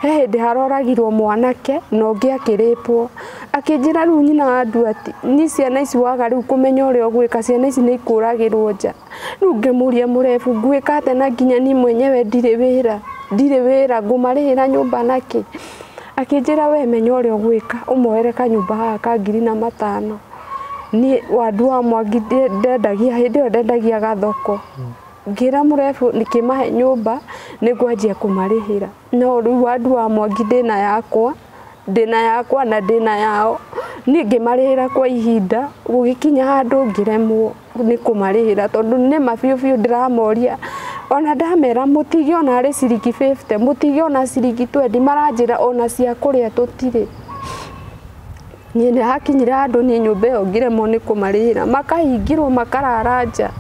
he hĩndĩ haroragirwo mwanake na ũngĩ akĩrĩpwo akĩnjĩra rĩu nyina wa andũ ati ni ciana ici waga rĩu kũmenya ũrĩa ũgwĩka ciana ici nĩ ikũragĩrwo nja rĩu ngĩmũria mũrebu ngwĩka atĩ na nginya niĩ mwenyewe ndirĩ wĩra ngũmarĩhĩra nyũmba nakĩ akĩnjĩra we menya ũrĩa ũgwĩka ũmoere kanyũmba haha ka 5,000 ni wandu wa Mwangi ndendagia hĩndĩ ĩyo ndendagia gathoko ngira mũrebu nikĩmahe nyũmba nĩngwanjia kũmarĩhĩra no rĩu wandu wa Mwangi ndĩna yakwa na ndĩna yao niĩ ngĩmarĩhĩra kwa ihinda gũgĩkinya handũ ngĩremwo nĩ kũmarĩhĩra tondũ nĩ mabiũ ndĩramoria ona ndamera mũtige ona arĩ ciringi 50 mũtige ona ciringi 20 maranjĩra ona cia kũrĩa tũtirĩ niĩ nĩ hakinyire handũ niĩ nyũmba ĩyo ngĩremwo nĩ kũmarĩhĩra makahingĩrwo makarara nja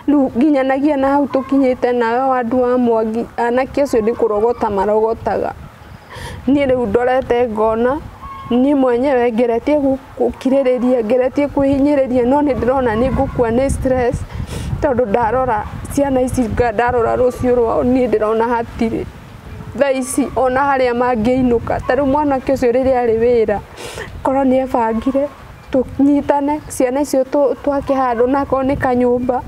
rĩu nginyanagia na hau tũkinyĩte nawe wandu wa Mwangi anake ũcio nĩ kũrogota marogotaga niĩ rĩu ndorete ngona niĩ mwenyewe ngeretie gũkirĩrĩria ngeretie kwĩhinyĩrĩria no nĩ ndĩrona nĩ ngũkua nĩ stress tondũ ndarora ciana ici ndarora rũciũ rwao niĩ ndĩrona hatirĩ thaa ici ona harĩa mangĩinũka tarĩ mwanake ũcio rĩrĩa arĩ wĩra korwo nĩ ebangire tũnyitane ciana icio twake handũ nakorwo nĩ kanyũmba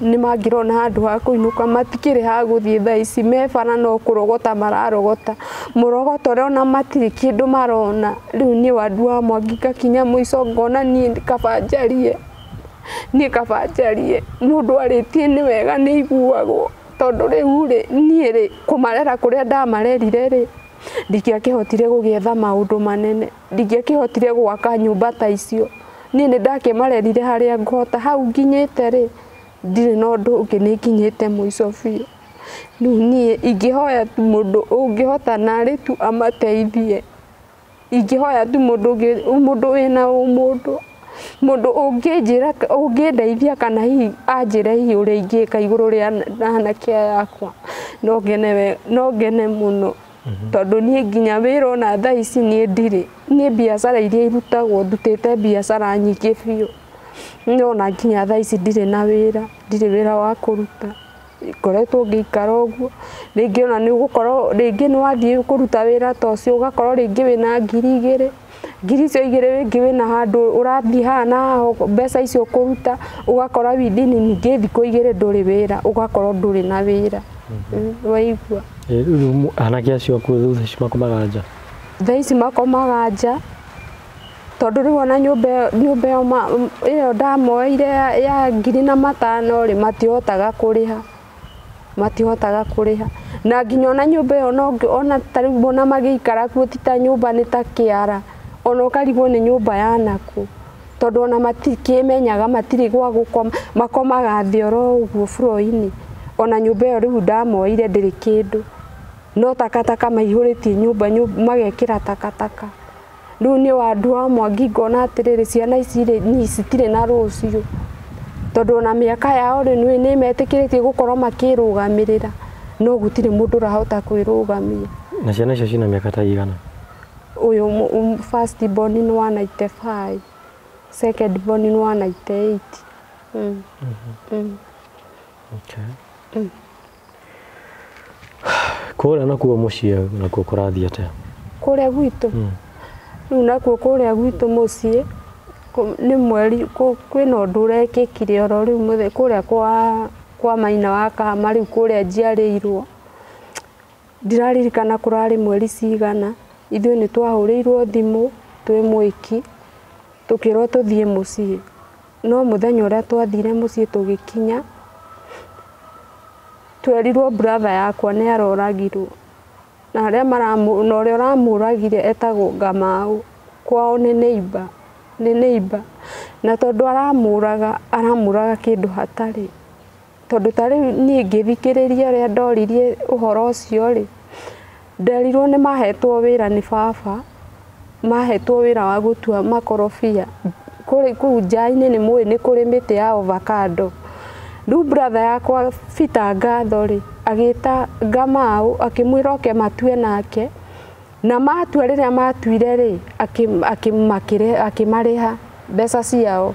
nĩ mangĩrona handũ ha kũinũka matikĩrĩ ha gũthiĩ thaa ici me bara no kũrogota mararogota mũrogoto ũrĩa ona matirĩ kĩndũ marona rĩu niĩ wandu wa Mwangi ngakinya mũico ngona niĩ kaba njarie mũndũ arĩtie nĩ wega nĩ iguagwo tondũ rĩu niĩ kũmarera kũrĩa ndamarerire ndingĩakĩhotire gũgĩetha maũndũ manene ndingĩakĩhotire gwaka nyũmba ta icio niĩ nĩ ndakĩmarerire harĩa ngũhota hau nginyĩte ndirĩ na ũndũ ũngĩ nĩ nginyĩte mũico biũ rĩu niĩ ingĩhoya tu mũndũ ũngĩhota narĩ tu amateithie ingĩhoya tu mũndũ wĩna ũmũndũ mũndũ ũngĩndeithia kana hihi anjĩre hihi ũrĩa ingĩka igũrũ rĩa anake yakwa no ngene mũno tondũ niĩ nginya wĩra ona thaa ici niĩ ndirĩ niĩ biacara iria irutagwo ndutĩte biacara nyingĩ biũ no na nginya thaa ici ndirĩ wĩra wa kũruta ngoretwo ngĩikara ũguo rĩngĩ ona nĩ ũgũkorwo rĩngĩ nĩ wathiĩ kũruta wĩra ta ũcio ũgakorwo rĩngĩ wĩna 2,000 ngiri icio 2 rĩngĩ wĩna handũ ũrathiĩ haha na haha mbeca icio kũruta ũgakora within ningĩ thikũ 2 ndũrĩ wĩra ũgakorwo ndũrĩ na wĩra waigua rĩu anake acio akuo thutha ici makomaga nja thaa ici makomaga nja tondũ rĩu ona nyũmba ĩyo ndamoeire ya 5,000 matihotaga kũrĩha na nginya ona nyũmba ĩyo ona tarĩu ona magĩikara kuo ti ta nyũmba nĩ ta kĩara ona ũkarigwo nĩ nyũmba ya naku tondũ ona matikĩmenyaga matirĩ gwa gũkoma makomaga thĩ oro ũguo floor-inĩ ona nyũmba ĩyo rĩu ndamoeire ndĩrĩ kĩndũ no takataka maihũrĩtie nyũmba magekĩra takataka rĩu nĩ wandu wa Mwangi ngona atĩrĩrĩ ciana ici citirĩ na rũciũ tondũ ona mĩaka yao nĩ metĩkĩrĩtie gũkorwo makĩrũgamĩrĩra no gũtirĩ mũndũ ũrahota kwĩrũgamia na ciana icio cina mĩaka ta igana ũyũ first born nĩ wa 95 second born nĩ wa 98 kũrĩa nakuo mũciĩ nakuo kũrathiĩ atĩa kũrĩa gwitũ rĩu nakuo kũrĩa gwitũ mũciĩ nĩ mweri kwĩna ũndũ ũrekĩkire oro rĩu kũrĩa kwa Maina wa Kahama rĩu kũrĩa njiarĩirwo ndiraririkana kũrarĩ mweri cigana ithuĩ nĩ twahũrĩirwo thimũ twĩ mwĩki tũkĩrwo tũthiĩ mũciĩ no mũthenya ũrĩa twathire mũciĩ tũgĩkinya twerirwo brother yakwa nĩ aroragirwo na arĩa na ũrĩa ũramũragire etagwo Ngamau kwao nĩ neighbor na tondũ aramũraga kĩndũ hatarĩ tondũ tarĩ niĩ ngĩthikĩrĩria ũrĩa ndoririe ũhoro ũcio nderirwo nĩ mahetwo wĩra nĩ baba, mahetwo wĩra wa gũtua makorobia kũu nja-inĩ nĩ mũĩ nĩ kũrĩ mĩtĩ ya avocado. Rĩu brother yakwa Peter Ngatho rĩ agĩta Ngamau akĩmwĩra oke matue nake, na matua rĩrĩa matuire rĩ akĩmarĩha mbeca ciao.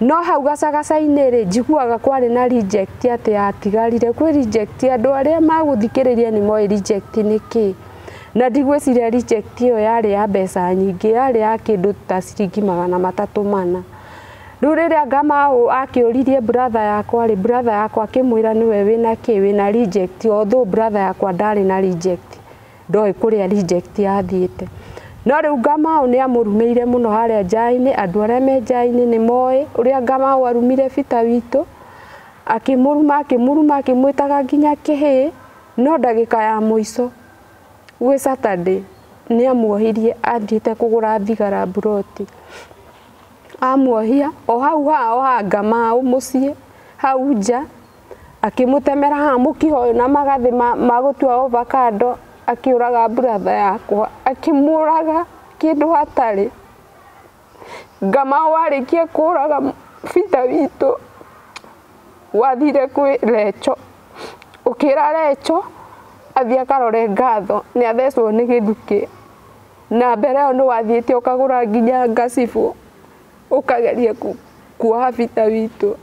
No hau gacagaca-inĩ rĩ njiguaga kwarĩ na reject atĩ yatigarire. Kwĩ reject andũ arĩa magũthikĩrĩria nĩ moĩ reject nĩ kĩ, na ndigwĩciria reject ĩyo yarĩ ya mbeca nyingĩ, yarĩ ya kĩndũ ta ciringi 300-400. Rĩu rĩrĩa Ngamau akĩũririe brother yakwa rĩ, brother yakwa akĩmwĩra nĩwe wĩna kĩ, wĩna reject, although brother yakwa ndarĩ na reject, ndoĩ kũrĩa reject yathiĩte. No rĩu Ngamau nĩ amũrumĩire mũno harĩa nja-inĩ, andũ arĩa me nja-inĩ nĩ moĩ ũrĩa Ngamau arumire Peter witũ, akĩmũruma akĩmwĩtaga nginya kĩhĩ. No ndagĩka ya mũico gwĩ Saturday nĩ amuohirie athiĩte kũgũra thigara Buroti. Amuohia o hau ha Ngamau mũciĩ hau nja, akĩmũtemera haha mũkiha ũyũ na magathĩ ma gũtua avocado, akĩũraga brother yakwa, akĩmũraga kĩndũ hatarĩ. Ngamau arĩkia kũraga Peter witũ wathire kwĩ Lecho, ũkĩra Lecho athiĩ akarore Ngatho nĩ athecwo nĩ gĩthukĩ, na mbere ĩyo nĩ wathiĩte ũkagũra nginya ngacibũ ũkageria kuoha Peter witũ,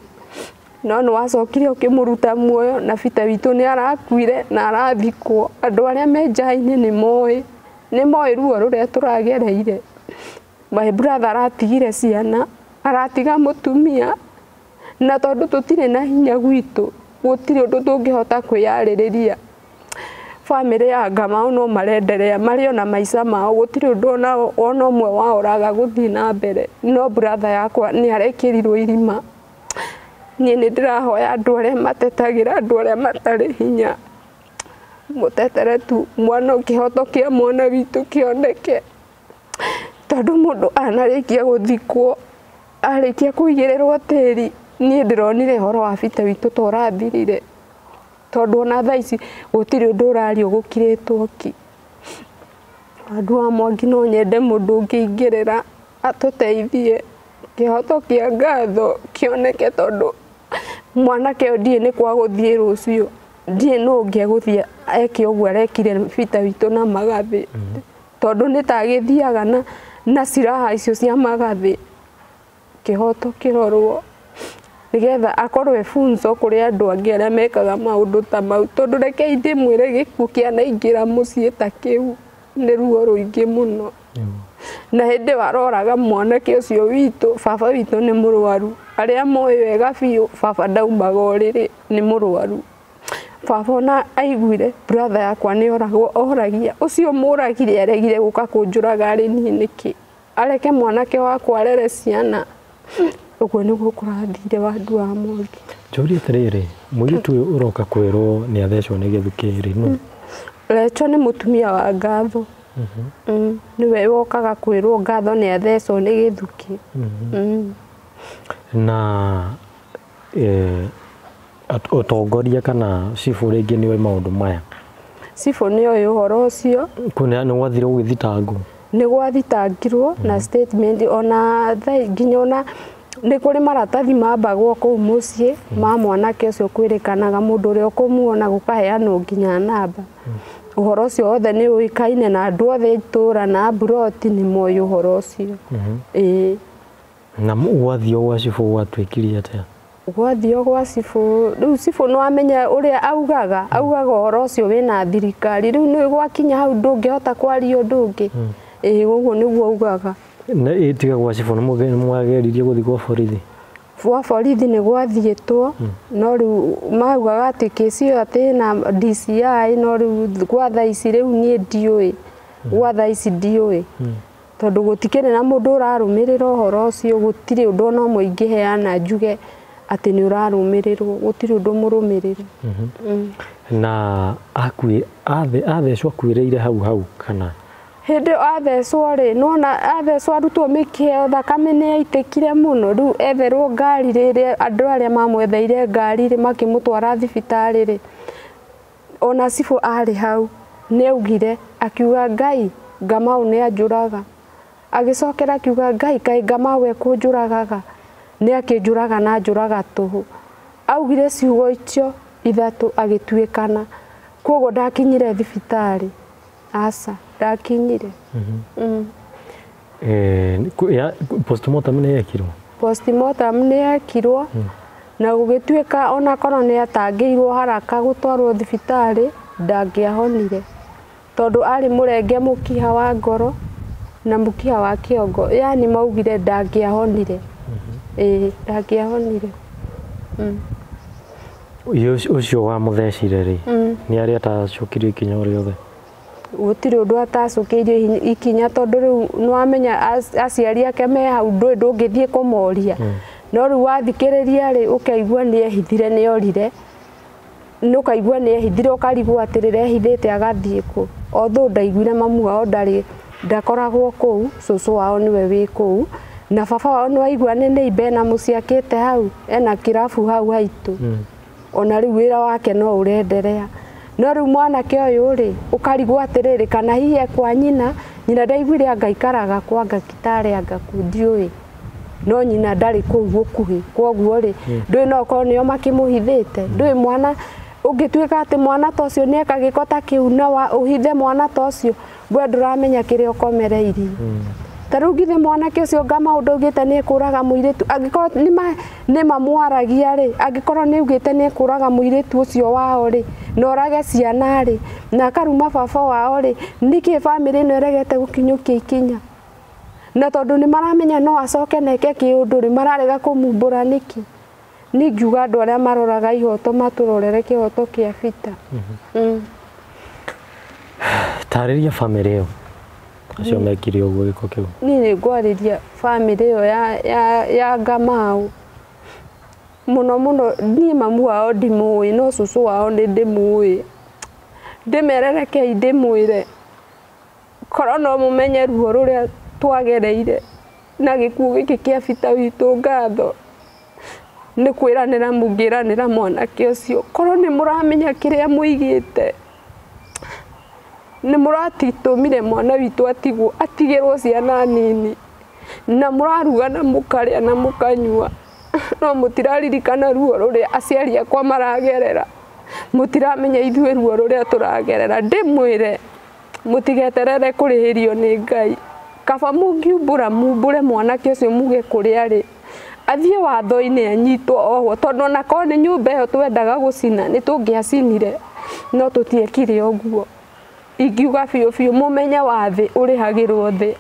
no nĩ wacokire ũkĩmũruta muoyo na Peter witũ nĩ arakuire na arathikwo. Andũ arĩa me nja-inĩ nĩ moĩ ruo rũrĩa tũragereire. My brother aratigire ciana, aratiga mũtumia, na tondũ tũtirĩ na hinya gwitũ gũtirĩ ũndũ tũngĩhota kwĩyarĩrĩria. Family ya Ngamau no marenderea marĩ ona maica mao, gũtirĩ ũndũ ona ũmwe waoraga gũthiĩ na mbere. No brother yakwa nĩ arekĩrirwo irima. Niĩ nĩ ndĩrahoya andũ arĩa matetagĩra andũ arĩa matarĩ hinya, mũtetere tu mwana, kĩhoto kĩa mwana witũ kĩoneke, tondũ mũndũ anarĩkia gũthikwo, arĩkia kũigĩrĩrwo tĩri. Niĩ ndĩronire ũhoro wa Peter witũ ta ũrathirire, tondũ ona thaa ici gũtirĩ ũndũ ũrario gũkirĩtwo ki. Andũ a Mwangi no nyende mũndũ ũngĩingĩrĩra atũteithie, kĩhoto kĩa Ngatho kĩoneke, tondũ mwanake ndiĩ nĩ kwa gũthiĩ rũciũ, ndiĩ no ũngĩegũthiĩ eke ũguo arekire Peter witũ na magathĩ, tondũ nĩ ta agĩthiaga na ciraha icio cia magathĩ. Kĩhoto kĩrorwo nĩgetha akorwo funzo kũrĩ andũ angĩ arĩa mekaga maũndũ ta mau, tondũ rekei ndĩmwĩre gĩkuũ kĩanaingĩra mũciĩ ta kĩu nĩ ruo rũingĩ mũno. Na hĩndĩ waroraga mwanake ũcio witũ, baba witũ nĩ mũrwaru, arĩa moĩ wega biũ baba ndaumaga ũrĩrĩ nĩ mũrwaru. Baba ona aiguire brother yakwa nĩ oragwo oragia, ũcio mũragire aregire gũka kũnjũraga arĩ niĩ nĩkĩ, areke mwanake wakwa arere ciana. Ũguo nĩguo kũrathire Wandũ wa Mwangi. Njũrie atĩrĩrĩ, mũirĩtu ũyũ ũroka kwĩrwo nĩ athecwo nĩ gĩthukĩ rĩ nũ? Lecho nĩ mũtumia wa Ngatho. Nĩwe wokaga kwĩrwo Ngatho nĩ athecwo nĩ gĩthukĩ. Na ũtongoria kana cibũ rĩngĩ nĩ oĩ maũndũ maya? Cibũ nĩ oĩ ũhoro ũcio. Nĩ gwathire gũgĩthitangwo? Nĩ gwathitangirwo na statement, ona nginya ona nĩ kũrĩ maratathi mambagwo kũu mũciĩ ma mwanake ũcio kwĩrĩkanaga mũndũ ũrĩa ũkũmuona gũkaheanwo nginya namba. Ũhoro ũcio wothe nĩ ũĩkaine na andũ othe itũũra na Buroti nĩ moĩ ũhoro ũcio. Na gwathio gwa cibũ gwatuĩkire atĩa? Gwathio gwa cibũ, rĩu cibũ nĩ wamenya ũrĩa augaga ũhoro ũcio wĩna thirikari, rĩu nĩ gwakinya hau ndũngĩhota kwaria ũndũ ũngĩ. Ũguo nĩguo augaga. Na tiga gwa cibũ nĩ mwageririe gũthiĩ gwa borithi? Gwa borithi nĩ gwathiĩtwo, no rĩu maugaga atĩ kĩci ĩyo atĩ na DCI, no rĩu gwa thaa ici rĩu niĩ ndiũĩ, gwa thaa ici ndiũĩ, tondũ gũtikĩrĩ na mũndũ ũrarũmĩrĩra ũhoro ũcio, gũtirĩ ũndũ ona ũmwe ingĩheana njuge atĩ nĩ ũrarũmĩrĩrwo, gũtirĩ ũndũ mũrũmĩrĩre. Na athecwo akuĩrĩire hau kana? Hĩndĩ athecwo rĩ, nona athecwo arutwo mĩkiha, thakame nĩ yaitĩkire mũno, rĩu etherwo ngari rĩrĩa andũ arĩa mamwetheire ngari makĩmũtwara thibitarĩ rĩ, ona cibũ arĩ hau, nĩaugire akiuga Ngai Ngamau nĩanjũraga agĩcokera akiuga Ngai kaĩ Ngamau ekũnjũragaga nĩakĩnjũraga na njũraga tũhũ augire ciugo icio ithatũ agĩtuĩkana koguo ndakinyire thibitarĩ aca ndakinyire postmortem nĩyekirwo postmortem nĩyekirwo na gũgĩtuĩka ona korwo nĩatangĩirwo haraka gũtwarwo thibitarĩ ndangĩahonire tondũ arĩ mũrenge mũkiha wa ngoro na mũkiha wa kĩongo yani maugire ndangĩahonire ndangĩahonire ũcio wa mũthecire rĩ nĩ arĩa atacokirio ikinya o rĩothe gũtirĩ ũndũ atacũkĩirio ikinya tondũ rĩu nĩwamenya aciari ake me hau ndũngĩthiĩ kũmoria no rĩu wathikĩrĩria rĩ ũkaigua nĩehithire nĩorire nũkaigua nĩehithire ũkarigwo atĩ rĩrĩa ehithĩte agathiĩ kũ although ndaiguire mamu wao ndakoragwo kũu cũcũ wao nĩwe wĩ kũu na baba wao nĩwaigua nĩ nĩimbe na mũciakĩte hau ena kirabu hau haitũ ona rĩu wĩra wake no ũrenderea no rĩu mwanake ũyũ rĩ ũkarigwo atĩrĩrĩ kana hihi kwa nyina ndaiguire anga ikaraga kwa ngakitare anga kundiũĩ no nyina ndarĩ kũu gũkuhĩ koguo rĩ ndũĩ no korwo nĩo makĩmũhithĩte ndũĩ mwana ũngĩtuĩka atĩ mwana ta ũcio nĩeka gĩko ta kĩu na ũhithe mwana ta ũcio we ndũramenya kĩrĩa ũkomereirie ta rĩu githĩ mwanake ũcio Ngamau ndaugĩte nĩekũraga mũirĩtu angĩkorwo nĩ mamwaragia rĩ angĩkorwo nĩaugĩte nĩekũraga mũirĩtu ũcio wao rĩ na orage ciana rĩ na akaruma baba wao rĩ nĩkĩ bamĩrĩ ĩno ĩregete gũkinyũkia ikinya na tondũ nĩmaramenya no acoke neke kĩũndũ rĩ mararega kũmumbũra nĩkĩ nĩngiuga andũ arĩa maroraga ihoto matũrorere kĩhoto kĩa bita tarĩria bamĩrĩ ĩyo acio mekire ũguo gĩko kĩu niĩ nĩngwarĩria bamĩrĩ ĩyo ya Ngamau mũno mũno niĩ mamu wao ndimũĩ no cũcũ wao nĩndĩmũĩ ndĩmererekei ndĩmwĩre korwo no mũmenye ruo rũrĩa twagereire na gĩkuũ gĩkĩ kĩa bita witũ ngatho nĩ kwĩranĩra mũngĩranĩra mwanake ũcio korwo nĩ mũramenya kĩrĩa mũigĩte nĩ mũratitũmire mwana witũ atigĩrwo ciana nini na mũraruga na mũkarĩa na mũkanyua no mũtiraririkana ruo rũrĩa aciari akwa maragerera mũtiramenya ithuĩ ruo rũrĩa tũragerera ndĩmwĩre mũtigeterere kũrĩhĩrio nĩ Ngai kaba mũngiumbũra mumbũre mwanake ũcio muge kũrĩa arĩ athiĩ watho-inĩ anyitwo oho tondũ ona korwo nĩ nyũmba ĩyo twendaga gũcina nĩtũngĩacinire no tũtiekire ũguo ingiuga biũ biũ mũmenye wathĩ ũrĩhagĩrwo thĩ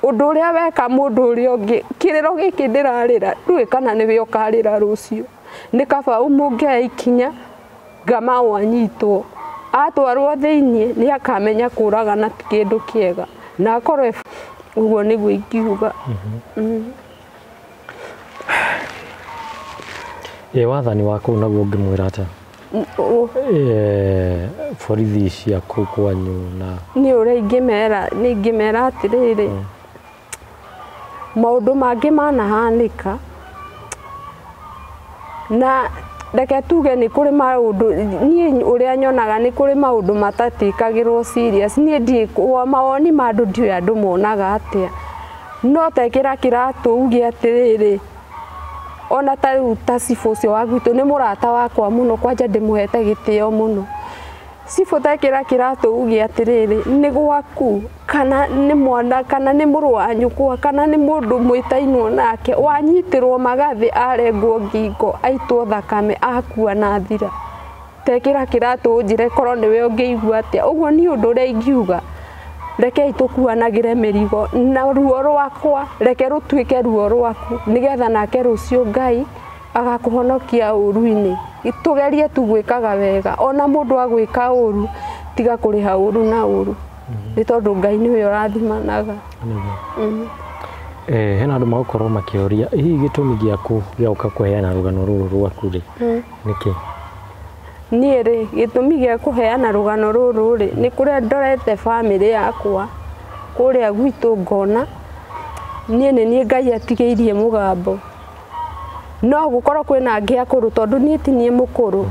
ũndũ ũrĩa weka mũndũ ũrĩa ũngĩ kĩrĩro gĩkĩ ndĩrarĩra ndũĩ kana nĩwe ũkarĩra rũciũ nĩ kaba mũngĩoya ikinya Ngamau anyitwo atwarwo thĩinĩ nĩakamenya kũragana ti kĩndũ kĩega na akorwo ũguo nĩguo ingiuga wathani wa kũu naguo ũngĩmwĩra atĩa borithi cia kũu kwanyu na niĩ ũrĩa ingĩmera atĩrĩrĩ maũndũ mangĩ manahanĩka na reke tuge nĩ kũrĩ maũndũ niĩ ũrĩa nyonaga nĩ kũrĩ maũndũ matatĩkagĩrwo serious niĩ mawoni ma andũ ndiũĩ andũ monaga atĩa no tekĩra kĩratũ uge atĩrĩrĩ ona ta cibũ ũcio wa gwitũ nĩ mũrata wakwa mũno kwanja ndĩmũhete gĩtĩo mũno cibũ tekĩra kĩratũ uge atĩrĩrĩ nĩ gwaku kana nĩ mwana kana nĩ mũrũ wa nyũkwa kana nĩ mũndũ mwĩtainwo nake wanyitĩrwo magathĩ arengwo ngingo aitwo thakame akua na thira tekĩra kĩratũ njĩre korwo nĩwe ũngĩigua atĩa ũguo nĩ ũndũ ũrĩa ingiuga rekei tũkuanagĩre mĩrigo na ruo rwakwa reke rũtuĩke ruo rwaku nĩgetha nake rũciũ Ngai agakũhonokia ũru-inĩ tũgerie tu gwĩkaga wega ona mũndũ agwĩka ũru tiga kũrĩha ũru na ũru nĩ tondũ Ngai nĩwe ũrathimanaga hena andũ magũkorwo makĩoria hihi gĩtũmi gĩaku gĩa gũka kũheana rũgano rũrũ rwaku rĩ nĩkĩ niĩ rĩ gĩtũmi gĩa kũheana rũgano rũrũ rĩ nĩ kũrĩa ndorete bamĩrĩ yakwa kũrĩa gwitũ ngona niĩ nĩ niĩ Ngai atigĩirie mũgambo no gũkorwo kwĩna angĩ akũrũ tondũ niĩ ti niĩ mũkũrũ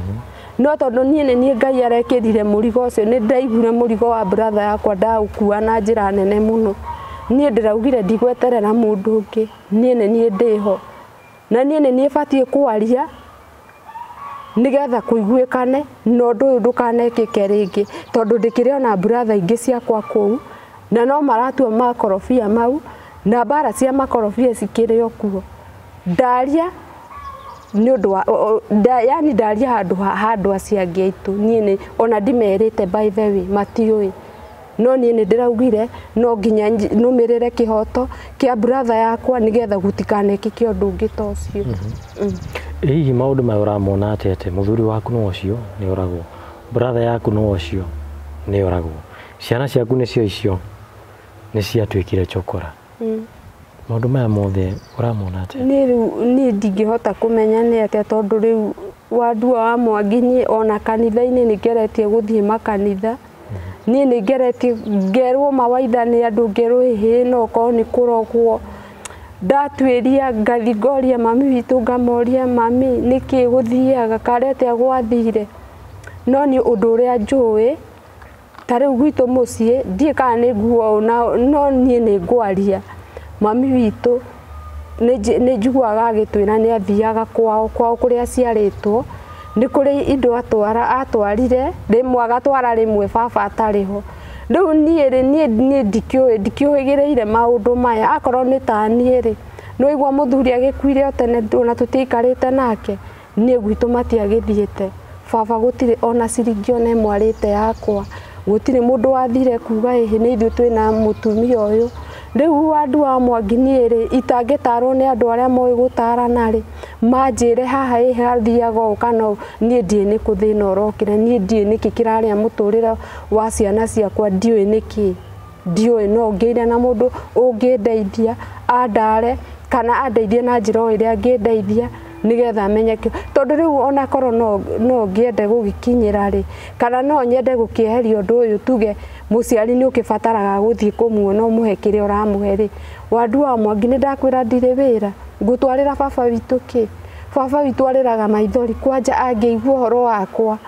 no tondu nie Ngai arekirire murigo ucio ni ndaigure murigo wa brother yakwa ndaukua na njira nene muno nie ndiraugire ndigweterera mundu ungi nie ndiho na nie batie kwaria nigetha kuiguikane no ndu ndukanekike ringi tondu ndikire na brother ingi ciakwa kuu na no maratua makorofia mau na bara cia makorofia cikire okuo ndaria ni undu wa yani ndaria handu acia ngeitu nie ona ndimerite by the way matiui no nie ndiraugire no nginya numirire kihoto kia brother yakwa nigetha gutikanekike undu ungi tocio hihi maundu ma uramona atete muthuri waku no ucio ni uragwo brother yaku no ucio ni uragwo ciana ciaku ni cio icio ni ciatwikire chokora maundu maya mothe uramona atete ni ndingihota kumenya ni atia tondu riu wandua wa Mwangi ona kanitha-ini nigeretie guthie makanitha nie nigeretie ngerwo mawaitha ni andu ngerwo hi no ko ni kurogwo ndatwiria ngathigoria mami witu ngamoria mami niki guthiaga karete gwathire no ni undu uria njui tari gwitu mucii ndie kana ni nguo no nie ni ngwaria mami witu ni njiguaga agitwira ni athiaga kwao kuria ciaritwo ni kuri indo atwarire rimwe agatwara rimwe baba atariho riu nie ndikiuhigireire maundu maya akorwo ni ta nie ri no igwa muthuri agikuire tene ona tutiikarite nake nie gwitu matiagithiete baba gutire ona ciringi ona mwarite yakwa gutire mundu wathire kuga hihi ni ithu twina mutumia uyu riu andu a Mwangi nie ri itangitarwo ni andu aria moi gutarana ri manjire haha hathiaga ukano nie ndie ni kuthina urokire nie ndie niki kiraria muturira wa ciana ciakwa ndiui niki ndiui no ngeire na mundu ungindeithia andare kana andeithie na njira o iria ngindeithia nigetha menyeke tondu riu ona korwo no ngiende gugikinyira ri kana no nyende gukieheria undu uyu tuge muciari ni ukibataraga guthie kumuona umuhe kiria uramuhe ri wandu wa Mwangi ni ndakwira ndire wira ngutwarira baba witu ki baba witu ariraga maithori kwanja angeigua uhoro wakwa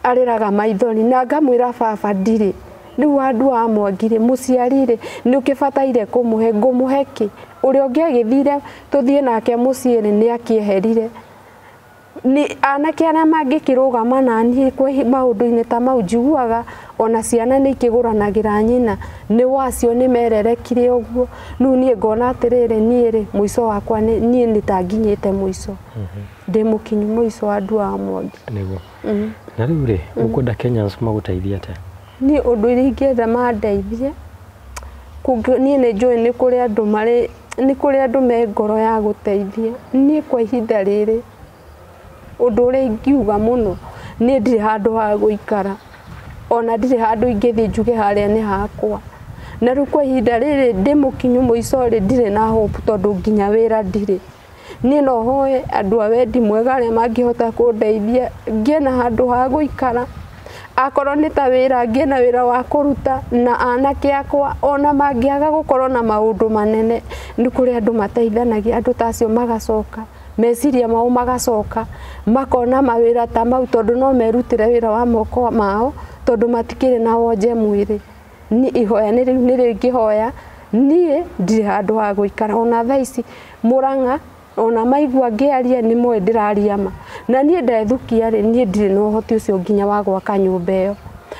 ariraga maithori na ngamwira baba ndire riu wandu wa Mwangi ri muciari ri ni ukibataire kumuhe ngumuhe ki uria ungiagithire tuthie nake mucii ni akieherire ni anake aria mangikirugama nani kwi maundu-ini ta mau njiguaga ona ciana ni ikiguranagira nyina ni wacio ni mererekire uguo nu nie ngona atiriri nie ri muico wakwa nie nitanginyite muico ndi mukinyu muico wa andu a Mwangi niguo na riu ri ukwenda Kenyans maguteithia te ni undu iri ingienda mandeithie nie ni njui ni kuri andu mari ni kuri andu me ngoro ya guteithia nie kwa ihinda riri undu uria ingiuga muno nie ndire handu ha guikara ona ndire handu ingithie njuge haria ni hakwa na riu kwa ihinda riri ndi mukinyu muico ri ndire na hope tondu nginya wira ndire nie no hoye andu a wendi mwega aria mangihota kundeithia ngie na handu ha guikara akorwo ni ta wira ngie na wira wa kuruta na anake akwa ona mangiaga gukorwo na maundu manene ni kuri andu mateithanagia andu tacio magacoka meciria mao magacoka makona mawira ta mau tondu no merutire wira wa moko mao tondu matikire na wonje mwiri ni ihoya ni ringihoya nie ndire handu ha guikara ona thaici Murang'a ona maigua ngiaria ni moe ndiraria ma na nie ndethukia ri nie ndire no hoti ucio nginya wa gwaka nyumba iyo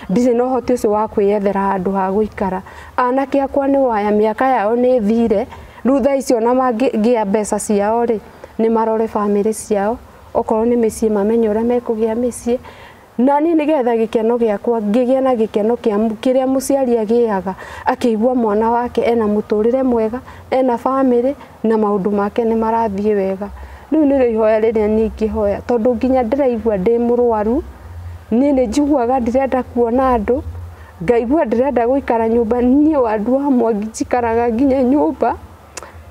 ndire no hoti ucio wa kwiyethera handu ha guikara anake akwa ni waya miaka yao ni thire rutha icio na mangia mbeca ciao ri ni marore family ciao okorwo ni micii mamenye uria mekugia micii na ni nigetha gikeno giakwa ngigia na gikeno kiria muciari agiaga akigua mwana wake ena muturire mwega ena family na maundu make ni marathie wega riu ni ihoya riria ningihoya tondu nginya ndiraigua ndi murwaru ni njiguaga ndirenda kuona andu ngaigua ndirenda guikara nyumba nie wandu wa Mwangi njikaraga nginya nyumba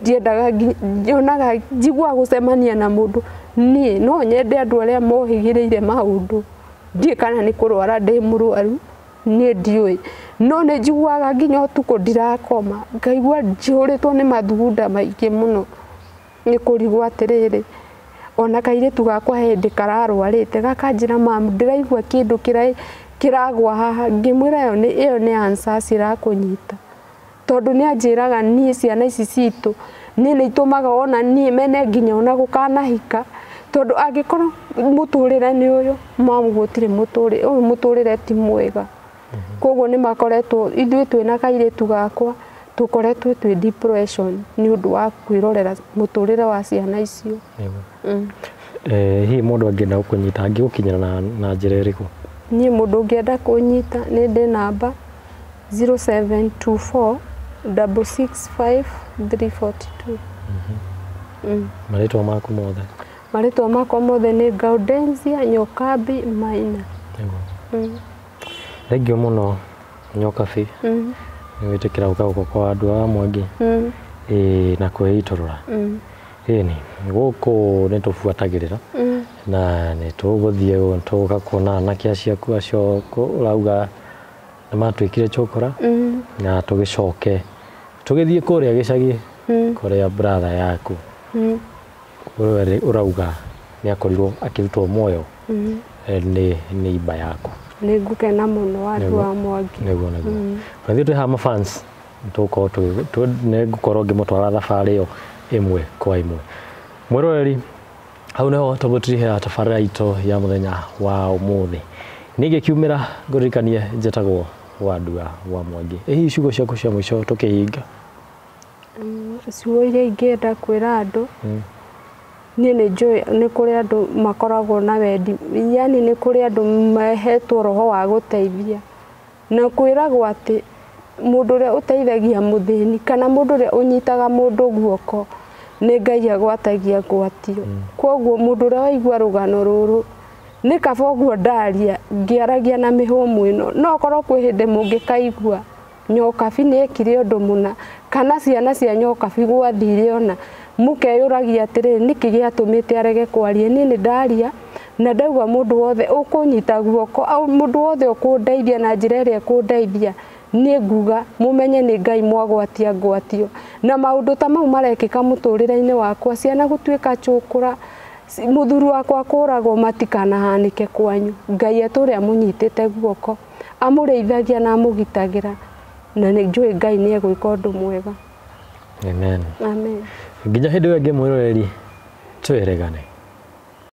ndiendaga nyonaga njigua gucemania na mundu nie no nyende andu aria mohigireire maundu ndie kana ni kurwara ndi murwaru nie ndiui no ne njiguaga nginya utuko ndirakoma ngaigua njihuritwo ni mathugunda maingi muno ni kurigwa atiriri ona kairitu gakwa hindi kararwarite gakanjira mamu ndiraigua kindu kiragwa haha ngimwira iyo ni answer cirakunyita tondu ni anjiraga nie ciana ici citu ni itumaga ona nie mene nginya ona gukanahika tondu angikorwo muturire ni uyu mamu gutire muturire ti mwega koguo ni makoretwo ithuĩ twina kairitu gakwa tukoretwo twi depression ni undu wa kwirorera muturire wa ciana icio hi mundu angĩenda gũkũnyita angĩgũkinyĩra na njĩra ĩrĩkũ? Niĩ mũndũ ũngĩenda kũnyita nĩ ndĩ namba 0724 665 342. Marĩtwa maku mothe? Marĩtwa makwa mothe nĩ Gaudenzia Nyokabi Maina. Thengiũ mũno Nyokabi nĩ wĩtĩkĩra gũka kwa andũ a Mwangi na kwĩhe itorora. Ĩni gũkũ nĩ tũbuatagĩrĩra na nĩ tũgũthiĩ tũgoka kuona anake aciaku acio ũrauga nĩ matuĩkire chokora na tũgĩcoke tũgĩthiĩ kũrĩa gĩcagi kũrĩa brother yaku ũrauga nĩ akorirwo akĩrutwo muoyo nĩ iba yaku. Nĩ ngũkena mũno andũ a Mwangi. Nĩguo na ithuĩ twĩ haha mafans nĩ ngũkorwo ngĩmũtwara thabarĩ ĩyo ĩmwe kwa ĩmwe. Mwĩroreri, hau nĩho tũgũtirihe tabarĩra itũ ya mũthenya wa ũmũthĩ. Ningĩ kiumĩra ngũririkanie njĩtagwo Wandua wa Mwangi. Hihi ciugo ciaku cia mũico tũkĩhinga? Ciugo iria ingĩenda kwĩra andũ niĩ nĩ njũĩ nĩ kũrĩ andũ makoragwo na wendi, yani nĩ kũrĩ andũ mahetwo roho wa gũteithia na kwĩragwo atĩ mũndũ ũrĩa ũteithagia mũthĩni kana mũndũ ũrĩa ũnyitaga mũndũ guoko nĩ Ngai agwatagia gwatio. Koguo mũndũ ũrĩa waigua rũgano rũrũ nĩ kaba ũguo ndaria ngĩaragia na mĩhũmũ ĩno no korwo kwĩ hĩndĩ mũngĩkaigua Nyokabi nĩ ekire ũndũ mũna kana ciana cia Nyokabi gwathire ona mũkeyũragia atĩrĩ nĩkĩ gĩatũmĩte arege kwaria. Niĩ nĩ ndaria na ndauga mũndũ wothe ũkũnyita guoko mũndũ wothe ũkũndeithia na njĩra ĩrĩa ũkũndeithia nĩ nguga mũmenye nĩ Ngai mwagwatia ngwatio na maũndũ ta mau marekĩka mũtũrĩre-inĩ wakwa, ciana gũtuĩka chokora, mũthuri wakwa kũragwo matikanahanĩke kwanyu. Ngai atũrĩa mũnyitĩte guoko amũrĩithagia na amũgitagĩra na nĩ njũĩ Ngai nĩ egwĩka ũndũ mwega. Amen. Amen. Nginya hĩndĩ ĩyo ĩngĩ mwĩroreri twĩregane.